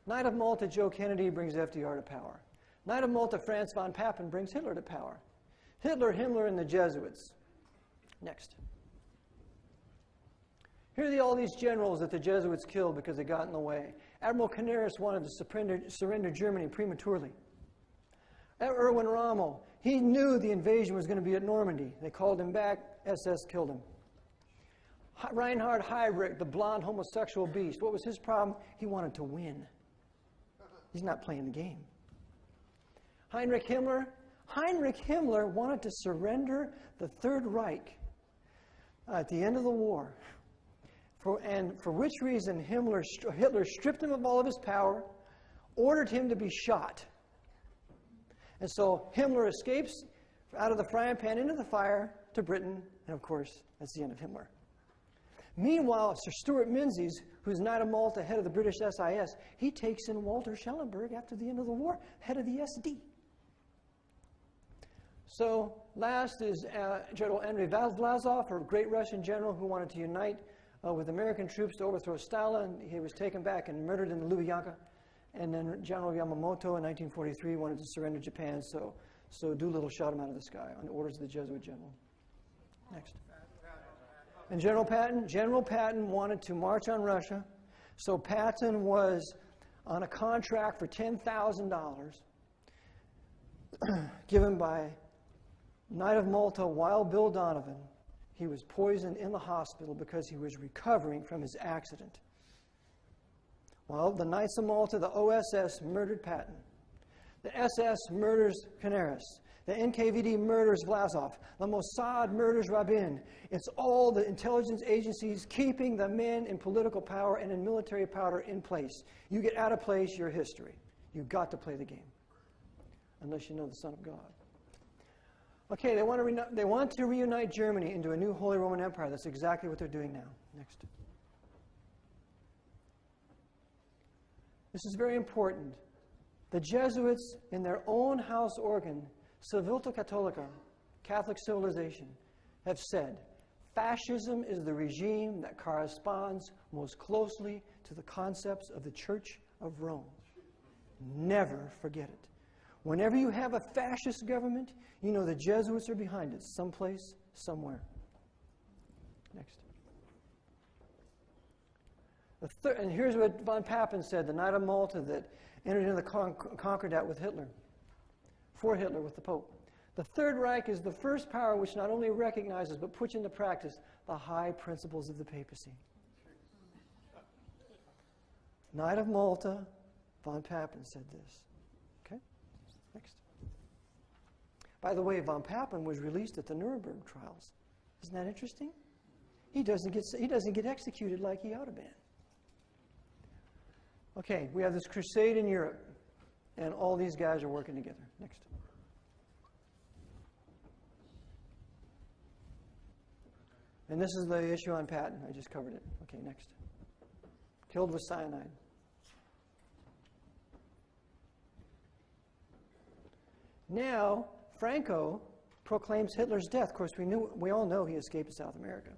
Speaker 1: Night of Malta, Joe Kennedy brings FDR to power. Night of Malta, Franz von Papen brings Hitler to power. Hitler, Himmler, and the Jesuits. Next. Here are all these generals that the Jesuits killed because they got in the way. Admiral Canaris wanted to surrender Germany prematurely. Erwin Rommel, he knew the invasion was going to be at Normandy. They called him back. SS killed him. Reinhard Heydrich, the blonde homosexual beast. What was his problem? He wanted to win. He's not playing the game. Heinrich Himmler wanted to surrender the Third Reich at the end of the war. For which reason Hitler stripped him of all of his power, ordered him to be shot. And so Himmler escapes out of the frying pan into the fire to Britain, and of course, that's the end of Himmler. Meanwhile, Sir Stuart Menzies, who's Knight of Malta, head of the British SIS, he takes in Walter Schellenberg after the end of the war, head of the SD. So last is General Andrei Vlasov, a great Russian general who wanted to unite with American troops to overthrow Stalin. He was taken back and murdered in Lubyanka. And then General Yamamoto in 1943 wanted to surrender Japan, so Doolittle shot him out of the sky on the orders of the Jesuit general. Next. And General Patton wanted to march on Russia, so Patton was on a contract for $10,000 given by Knight of Malta, Wild Bill Donovan. He was poisoned in the hospital because he was recovering from his accident. Well, the Knights of Malta, the OSS, murdered Patton. The SS murders Canaris. The NKVD murders Vlasov. The Mossad murders Rabin. It's all the intelligence agencies keeping the men in political power and in military power in place. You get out of place, you're history. You've got to play the game, unless you know the Son of God. Okay, they want to reunite Germany into a new Holy Roman Empire. That's exactly what they're doing now. Next. This is very important. The Jesuits, in their own house organ, Civilta Catholica, Catholic civilization, have said, fascism is the regime that corresponds most closely to the concepts of the Church of Rome. Never forget it. Whenever you have a fascist government, you know the Jesuits are behind it, someplace, somewhere. Next. And here's what von Papen said, the Knight of Malta that entered into the Concordat with Hitler, for Hitler with the Pope. The Third Reich is the first power which not only recognizes but puts into practice the high principles of the papacy. Knight of Malta, von Papen said this. Okay? Next. By the way, von Papen was released at the Nuremberg trials. Isn't that interesting? He doesn't get executed like he ought to be. Okay, we have this crusade in Europe, and all these guys are working together. Next. And this is the issue on Patton. I just covered it. Okay, next. Killed with cyanide. Now, Franco proclaims Hitler's death. Of course, we all know he escaped to South America.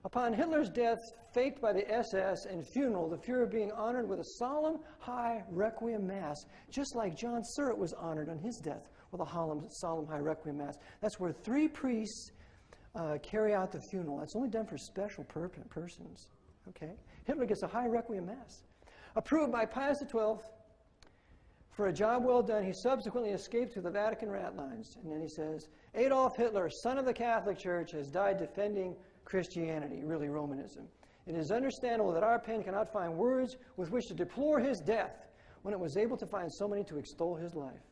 Speaker 1: Upon Hitler's death, faked by the SS, and funeral, the Fuhrer being honored with a solemn, high requiem mass, just like John Surratt was honored on his death with a solemn, high requiem mass. That's where 3 priests carry out the funeral. That's only done for special persons. Okay? Hitler gets a high requiem mass. Approved by Pius XII, for a job well done, he subsequently escaped through the Vatican rat lines. And then he says, Adolf Hitler, son of the Catholic Church, has died defending Christianity, really Romanism. It is understandable that our pen cannot find words with which to deplore his death when it was able to find so many to extol his life.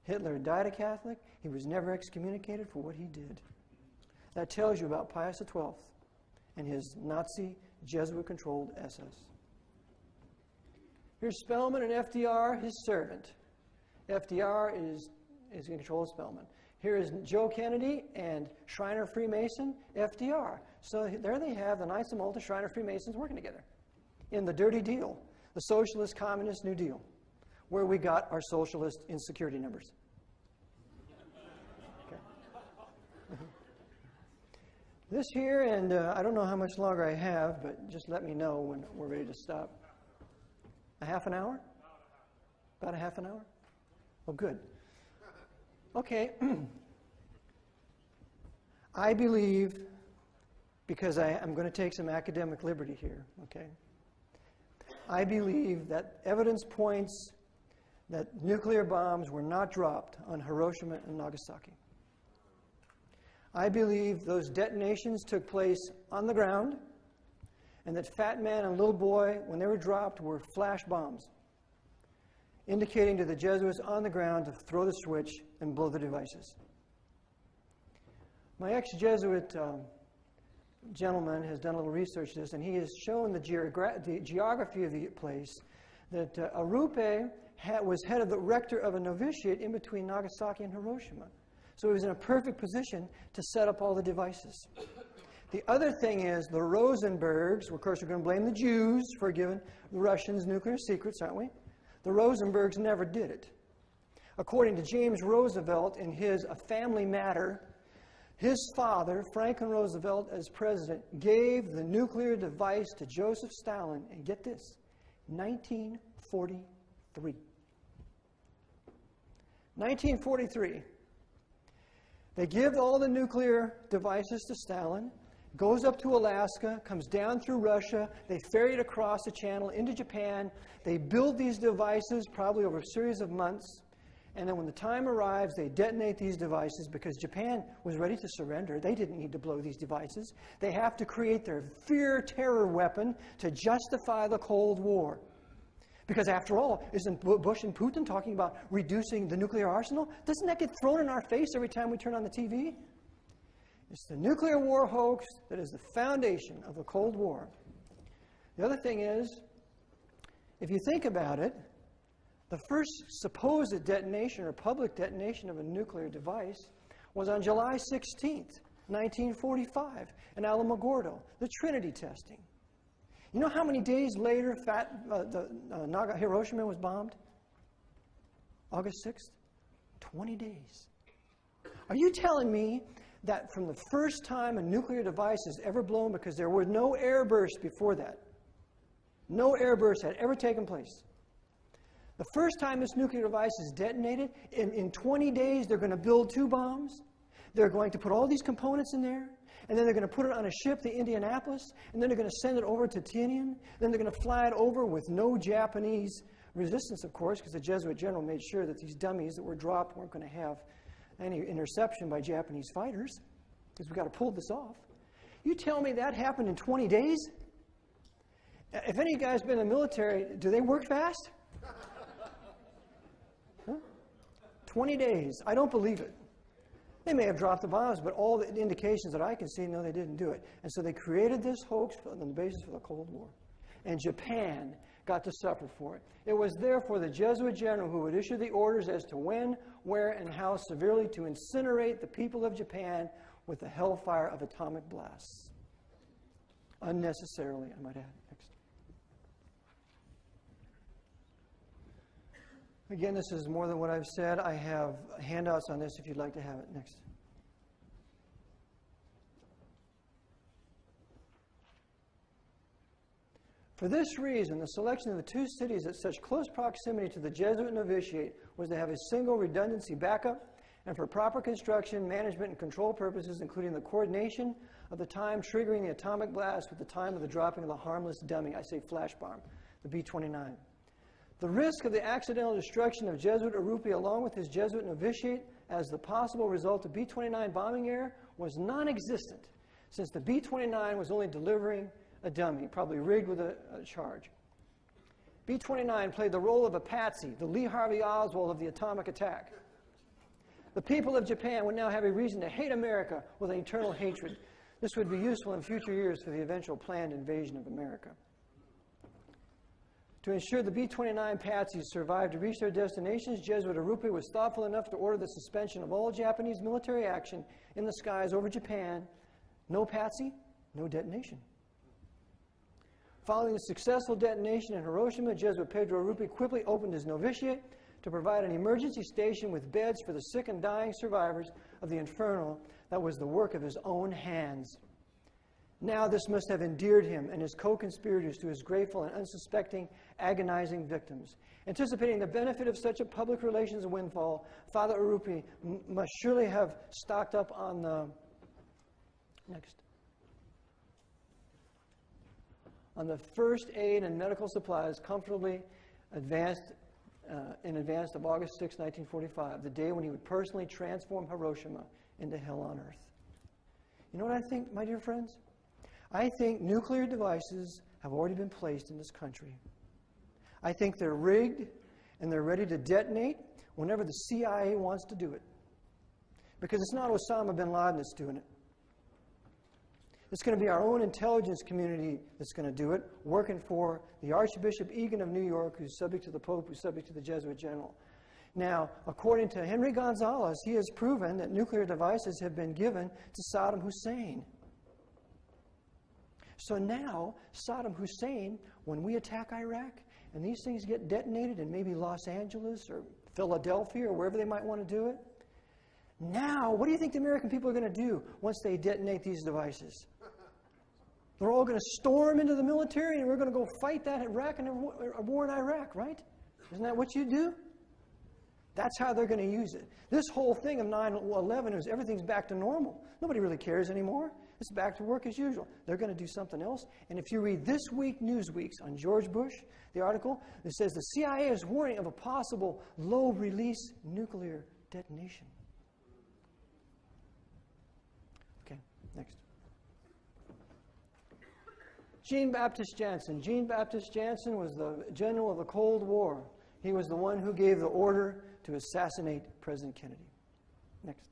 Speaker 1: Hitler died a Catholic. He was never excommunicated for what he did. That tells you about Pius XII and his Nazi, Jesuit-controlled SS. Here's Spellman and FDR, his servant. FDR is in control of Spellman. Here is Joe Kennedy and Shriner Freemason, FDR. So there they have the Knights of Malta, Shriner Freemasons working together in the dirty deal, the Socialist Communist New Deal, where we got our socialist insecurity numbers. Okay. This here, and I don't know how much longer I have, but just let me know when we're ready to stop. A half an hour? About a half an hour? Oh, good. Okay. I believe, because I'm going to take some academic liberty here, okay? I believe that evidence points that nuclear bombs were not dropped on Hiroshima and Nagasaki. I believe those detonations took place on the ground, and that Fat Man and Little Boy, when they were dropped, were flash bombs, indicating to the Jesuits on the ground to throw the switch and blow the devices. My ex-Jesuit gentleman has done a little research on this, and he has shown the geography of the place, that Arupe was head of the rector of a novitiate in between Nagasaki and Hiroshima. So he was in a perfect position to set up all the devices. The other thing is the Rosenbergs, of course we're going to blame the Jews for giving the Russians nuclear secrets, aren't we? The Rosenbergs never did it. According to James Roosevelt in his A Family Matter, his father, Franklin Roosevelt, as president, gave the nuclear device to Joseph Stalin, and get this, 1943. 1943. They give all the nuclear devices to Stalin, goes up to Alaska, comes down through Russia, they ferry it across the channel into Japan, they build these devices probably over a series of months, and then when the time arrives, they detonate these devices because Japan was ready to surrender. They didn't need to blow these devices. They have to create their fear terror weapon to justify the Cold War. Because after all, isn't Bush and Putin talking about reducing the nuclear arsenal? Doesn't that get thrown in our face every time we turn on the TV? It's the nuclear war hoax that is the foundation of the Cold War. The other thing is, if you think about it, the first supposed detonation or public detonation of a nuclear device was on July 16th, 1945, in Alamogordo, the Trinity testing. You know how many days later Hiroshima was bombed? August 6th? 20 days. Are you telling me that from the first time a nuclear device is ever blown, because there were no airbursts before that, no airbursts had ever taken place, the first time this nuclear device is detonated, in 20 days they're going to build 2 bombs, they're going to put all these components in there, and then they're going to put it on a ship, the Indianapolis, and then they're going to send it over to Tianjin, then they're going to fly it over with no Japanese resistance, of course, because the Jesuit general made sure that these dummies that were dropped weren't going to have any interception by Japanese fighters, because we've got to pull this off. You tell me that happened in 20 days? If any of you guys been in the military, do they work fast? Huh? 20 days. I don't believe it. They may have dropped the bombs, but all the indications that I can see, no, they didn't do it. And so they created this hoax on the basis for the Cold War. And Japan got to suffer for it. It was therefore the Jesuit general who would issue the orders as to when, where, and how severely to incinerate the people of Japan with the hellfire of atomic blasts. Unnecessarily, I might add. Next. Again, this is more than what I've said. I have handouts on this if you'd like to have it. Next. For this reason, the selection of the two cities at such close proximity to the Jesuit novitiate was to have a single redundancy backup, and for proper construction, management, and control purposes, including the coordination of the time triggering the atomic blast with the time of the dropping of the harmless dummy, I say flash bomb, the B-29. The risk of the accidental destruction of Jesuit Urrupi along with his Jesuit novitiate as the possible result of B-29 bombing error was non-existent, since the B-29 was only delivering a dummy, probably rigged with a charge. B-29 played the role of a patsy, the Lee Harvey Oswald of the atomic attack. The people of Japan would now have a reason to hate America with an eternal hatred. This would be useful in future years for the eventual planned invasion of America. To ensure the B-29 patsies survived to reach their destinations, Jesuit Urrupi was thoughtful enough to order the suspension of all Japanese military action in the skies over Japan. No patsy, no detonation. Following the successful detonation in Hiroshima, Jesuit Pedro Urrupi quickly opened his novitiate to provide an emergency station with beds for the sick and dying survivors of the inferno that was the work of his own hands. Now this must have endeared him and his co-conspirators to his grateful and unsuspecting, agonizing victims. Anticipating the benefit of such a public relations windfall, Father Urrupi must surely have stocked up on the on the first aid and medical supplies comfortably advanced in advance of August 6, 1945, the day when he would personally transform Hiroshima into hell on earth. You know what I think, my dear friends? I think nuclear devices have already been placed in this country. I think they're rigged and they're ready to detonate whenever the CIA wants to do it. Because it's not Osama bin Laden that's doing it. It's going to be our own intelligence community that's going to do it, working for the Archbishop Egan of New York, who's subject to the Pope, who's subject to the Jesuit general. Now, according to Henry Gonzalez, he has proven that nuclear devices have been given to Saddam Hussein. So now, Saddam Hussein, when we attack Iraq, and these things get detonated in maybe Los Angeles or Philadelphia or wherever they might want to do it, now, what do you think the American people are going to do once they detonate these devices? They're all going to storm into the military and we're going to go fight that Iraq and a war in Iraq, right? Isn't that what you do? That's how they're going to use it. This whole thing of 9/11 is everything's back to normal. Nobody really cares anymore. It's back to work as usual. They're going to do something else. And if you read this week Newsweek's on George Bush, the article, it says the CIA is warning of a possible low-release nuclear detonation. Okay, next. Jean-Baptiste Janssen. Jean-Baptiste Janssen was the general of the Cold War. He was the one who gave the order to assassinate President Kennedy. Next.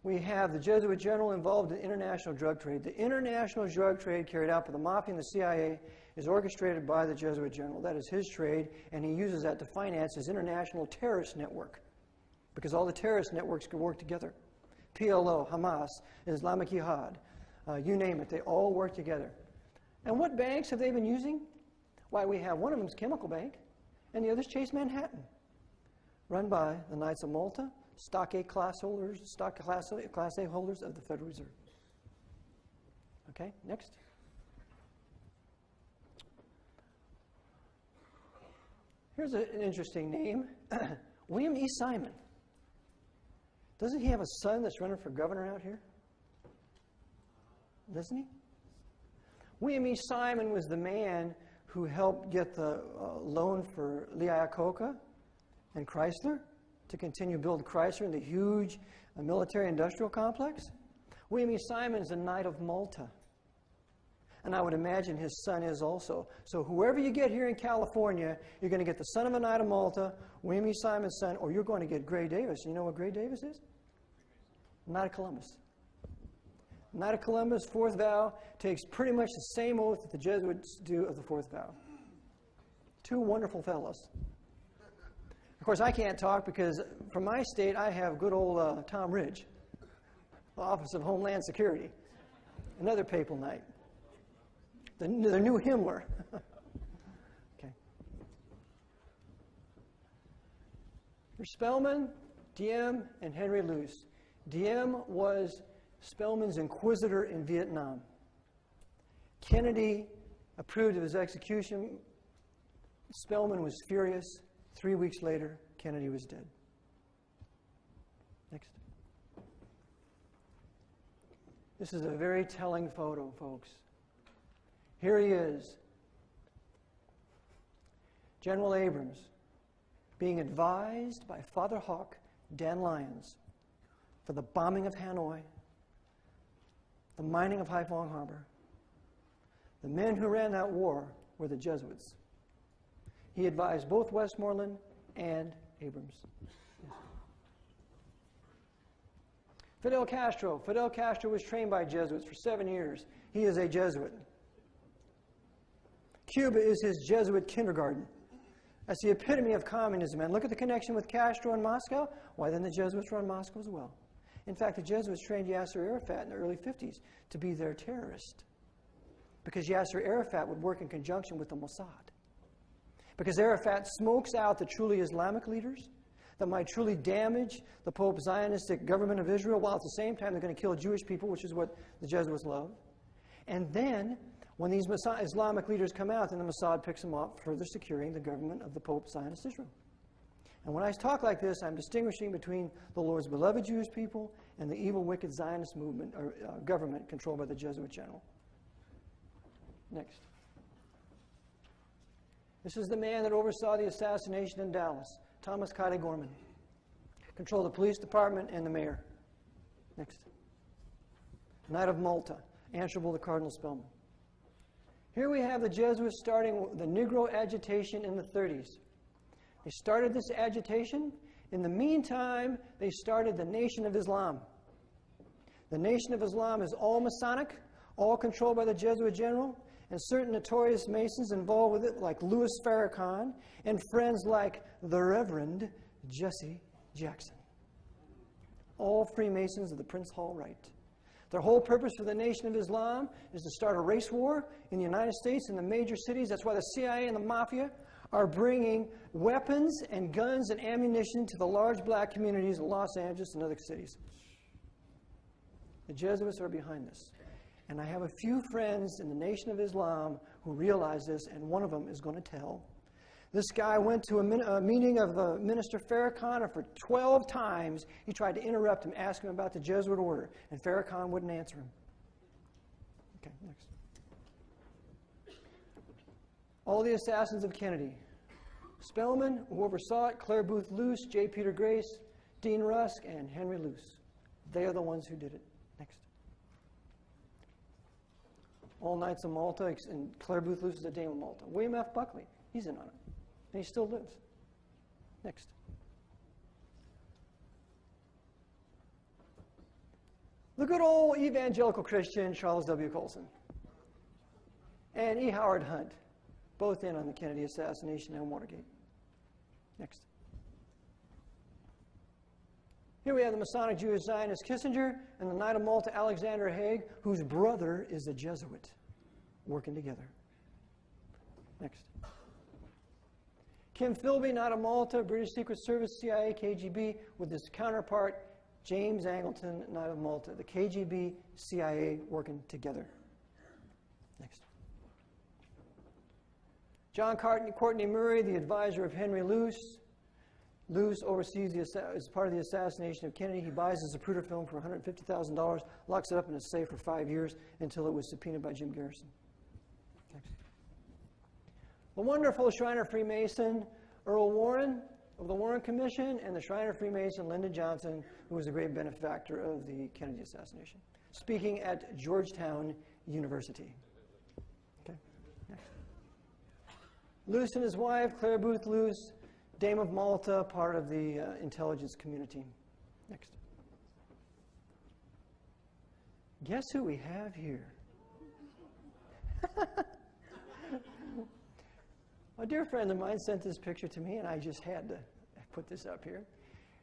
Speaker 1: We have the Jesuit general involved in international drug trade. The international drug trade carried out by the Mafia and the CIA is orchestrated by the Jesuit general. That is his trade, and he uses that to finance his international terrorist network, because all the terrorist networks can work together. PLO, Hamas, Islamic Jihad, you name it, they all work together. And what banks have they been using? Why, we have one of them is Chemical Bank, and the other is Chase Manhattan, run by the Knights of Malta, Stock A class holders, Class A holders of the Federal Reserve. Okay, next. Here's an interesting name, William E. Simon. Doesn't he have a son that's running for governor out here? Doesn't he? William E. Simon was the man who helped get the loan for Lee Iacocca and Chrysler to continue to build Chrysler in the huge military-industrial complex. William E. Simon is a Knight of Malta. And I would imagine his son is also. So whoever you get here in California, you're going to get the son of a Knight of Malta, William E. Simon's son, or you're going to get Gray Davis. You know what Gray Davis is? Knight of Columbus. Knight of Columbus, fourth vow, takes pretty much the same oath that the Jesuits do of the fourth vow. Two wonderful fellows. Of course, I can't talk because from my state, I have good old Tom Ridge, Office of Homeland Security, another papal knight, the new Himmler. Okay. For Spellman, Diem, and Henry Luce. Diem was Spellman's inquisitor in Vietnam. Kennedy approved of his execution. Spellman was furious. 3 weeks later, Kennedy was dead. Next. This is a very telling photo, folks. Here he is, General Abrams, being advised by Father Hawk, Dan Lyons, for the bombing of Hanoi, the mining of Haiphong Harbor. The men who ran that war were the Jesuits. He advised both Westmoreland and Abrams. Fidel Castro. Fidel Castro was trained by Jesuits for 7 years. He is a Jesuit. Cuba is his Jesuit kindergarten. That's the epitome of communism. And look at the connection with Castro and Moscow. Why, then the Jesuits run Moscow as well. In fact, the Jesuits trained Yasser Arafat in the early 50s to be their terrorist, because Yasser Arafat would work in conjunction with the Mossad. Because Arafat smokes out the truly Islamic leaders that might truly damage the Pope's Zionistic government of Israel, while at the same time they're going to kill Jewish people, which is what the Jesuits love. And then, when these Islamic leaders come out, then the Mossad picks them up, further securing the government of the Pope's Zionist Israel. And when I talk like this, I'm distinguishing between the Lord's beloved Jewish people and the evil, wicked Zionist movement or government controlled by the Jesuit general. Next. This is the man that oversaw the assassination in Dallas, Thomas Cotty Gorman. Controlled the police department and the mayor. Next. Knight of Malta, answerable to Cardinal Spellman. Here we have the Jesuits starting the Negro agitation in the 30s. They started this agitation. In the meantime, they started the Nation of Islam. The Nation of Islam is all Masonic, all controlled by the Jesuit general, and certain notorious Masons involved with it, like Louis Farrakhan, and friends like the Reverend Jesse Jackson. All Freemasons of the Prince Hall Rite. Their whole purpose for the Nation of Islam is to start a race war in the United States in the major cities. That's why the CIA and the Mafia are bringing weapons and guns and ammunition to the large black communities of Los Angeles and other cities. The Jesuits are behind this. And I have a few friends in the Nation of Islam who realize this, and one of them is going to tell. This guy went to a meeting of Minister Farrakhan, and for 12 times he tried to interrupt him, ask him about the Jesuit order, and Farrakhan wouldn't answer him. Okay, next. All the assassins of Kennedy. Spellman, who oversaw it, Claire Booth Luce, J. Peter Grace, Dean Rusk, and Henry Luce. They are the ones who did it. Next. All Knights of Malta, and Claire Booth Luce is a Dame of Malta. William F. Buckley, he's in on it. And he still lives. Next. The good old evangelical Christian Charles W. Colson and E. Howard Hunt, both in on the Kennedy assassination and Watergate. Next. Here we have the Masonic Jewish Zionist Kissinger and the Knight of Malta Alexander Haig, whose brother is a Jesuit, working together. Next. Kim Philby, Knight of Malta, British Secret Service, CIA, KGB, with his counterpart, James Angleton, Knight of Malta. The KGB, CIA working together. Next. John Courtney Murray, the advisor of Henry Luce. Luce oversees as part of the assassination of Kennedy. He buys the Zapruder film for $150,000, locks it up in a safe for 5 years until it was subpoenaed by Jim Garrison. Next. The wonderful Shriner Freemason, Earl Warren of the Warren Commission, and the Shriner Freemason, Lyndon Johnson, who was a great benefactor of the Kennedy assassination, speaking at Georgetown University. Luce and his wife, Claire Booth Luce, Dame of Malta, part of the intelligence community. Next. Guess who we have here? A dear friend of mine sent this picture to me, and I just had to put this up here.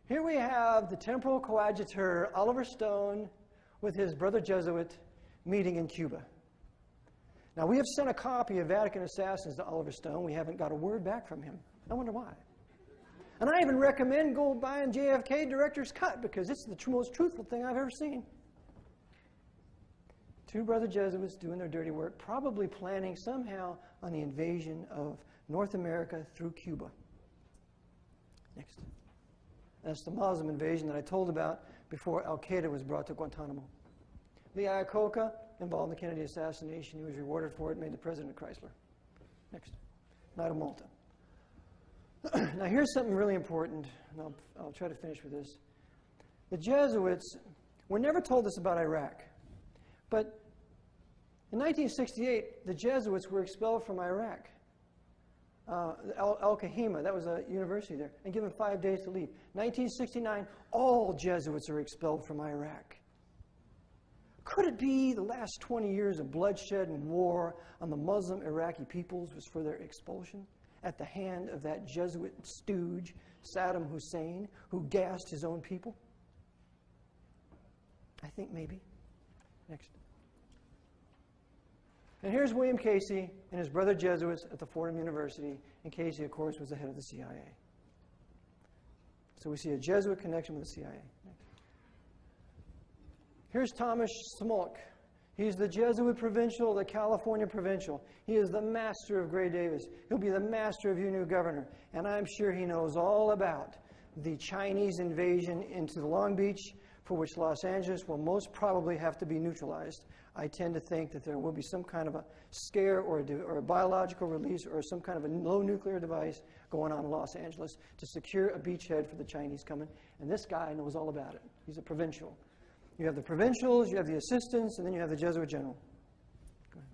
Speaker 1: Here we have the temporal coadjutor, Oliver Stone, with his brother Jesuit, meeting in Cuba. Now, we have sent a copy of Vatican Assassins to Oliver Stone. We haven't got a word back from him. I wonder why. And I even recommend go buying JFK Director's Cut, because it's the most truthful thing I've ever seen. Two brother Jesuits doing their dirty work, probably planning somehow on the invasion of North America through Cuba. Next. That's the Muslim invasion that I told about before Al-Qaeda was brought to Guantanamo. Lee Iacocca, involved in the Kennedy assassination. He was rewarded for it, made the president of Chrysler. Next. Knight of Malta. Now here's something really important, and I'll try to finish with this. The Jesuits were never told this about Iraq, but in 1968, the Jesuits were expelled from Iraq. Al-Kahima, that was a university there, and given 5 days to leave. 1969, all Jesuits are expelled from Iraq. Could it be the last 20 years of bloodshed and war on the Muslim Iraqi peoples was for their expulsion at the hand of that Jesuit stooge, Saddam Hussein, who gassed his own people? I think maybe. Next. And here's William Casey and his brother Jesuits at the Fordham University, and Casey, of course, was the head of the CIA. So we see a Jesuit connection with the CIA. Here's Thomas Smolk. He's the Jesuit provincial, the California provincial. He is the master of Gray Davis. He'll be the master of your new governor. And I'm sure he knows all about the Chinese invasion into Long Beach, for which Los Angeles will most probably have to be neutralized. I tend to think that there will be some kind of a scare or a biological release or some kind of a low nuclear device going on in Los Angeles to secure a beachhead for the Chinese coming. And this guy knows all about it. He's a provincial. You have the provincials, you have the assistants, and then you have the Jesuit general. Go ahead.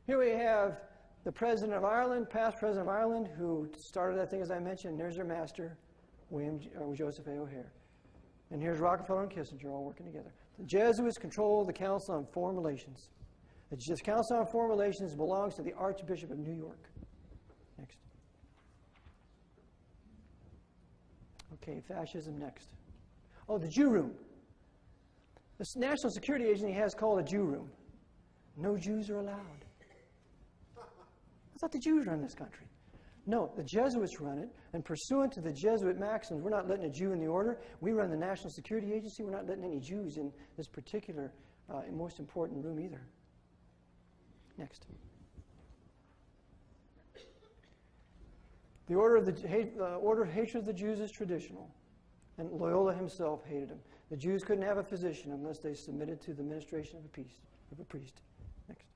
Speaker 1: Here we have the President of Ireland, past President of Ireland, who started that thing, as I mentioned. And there's their master, Joseph A. O'Hare. And here's Rockefeller and Kissinger all working together. The Jesuits control the Council on Foreign Relations. The Council on Foreign Relations belongs to the Archbishop of New York. Next. Okay, fascism next. Oh, the Jew room. The National Security Agency has called a Jew room. No Jews are allowed. I thought the Jews run this country. No, the Jesuits run it, and pursuant to the Jesuit maxims, we're not letting a Jew in the order. We run the National Security Agency. We're not letting any Jews in this particular most important room either. Next. The order of hatred of the Jews is traditional. And Loyola himself hated them. The Jews couldn't have a physician unless they submitted to the ministration of a priest. Next.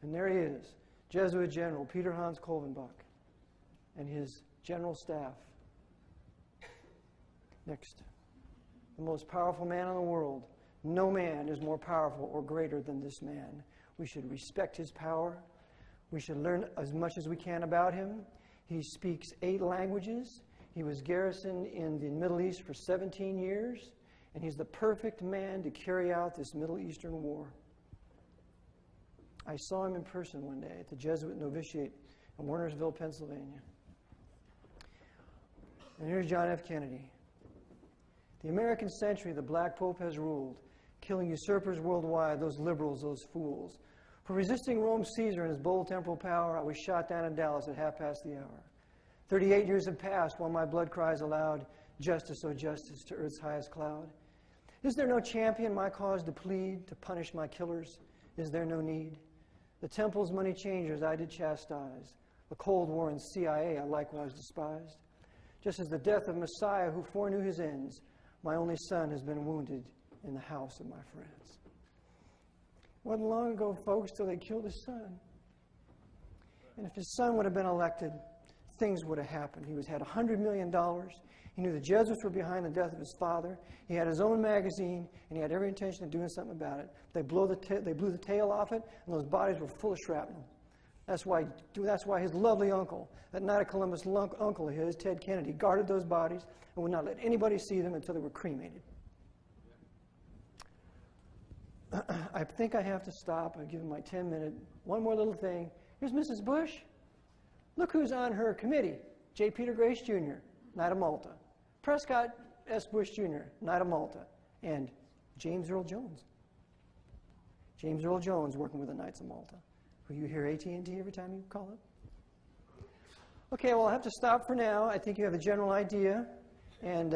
Speaker 1: And there he is, Jesuit General Peter Hans Kolvenbach and his general staff. Next. The most powerful man in the world. No man is more powerful or greater than this man. We should respect his power. We should learn as much as we can about him. He speaks 8 languages. He was garrisoned in the Middle East for 17 years, and he's the perfect man to carry out this Middle Eastern war. I saw him in person one day at the Jesuit novitiate in Wernersville, Pennsylvania. And here's John F. Kennedy. The American century, the Black Pope has ruled, killing usurpers worldwide, those liberals, those fools. For resisting Rome's Caesar and his bold temporal power, I was shot down in Dallas at hour. 38 years have passed while my blood cries aloud, justice, O justice, to earth's highest cloud. Is there no champion my cause to plead, to punish my killers? Is there no need? The temple's money changers I did chastise. The Cold War and CIA I likewise despised. Just as the death of Messiah who foreknew his ends, my only son has been wounded in the house of my friends. Wasn't long ago, folks, till they killed his son. And if his son would have been elected, things would have happened. He had $100 million. He knew the Jesuits were behind the death of his father. He had his own magazine, and he had every intention of doing something about it. They blew the tail off it, and those bodies were full of shrapnel. That's why his lovely uncle, that Knight of Columbus uncle of his, Ted Kennedy, guarded those bodies and would not let anybody see them until they were cremated. I think I have to stop. I've given my 10-minute. One more little thing. Here's Mrs. Bush. Look who's on her committee. J. Peter Grace Jr., Knight of Malta. Prescott S. Bush Jr., Knight of Malta. And James Earl Jones. James Earl Jones working with the Knights of Malta. Who you hear AT&T every time you call it? Okay, well, I'll have to stop for now. I think you have a general idea. And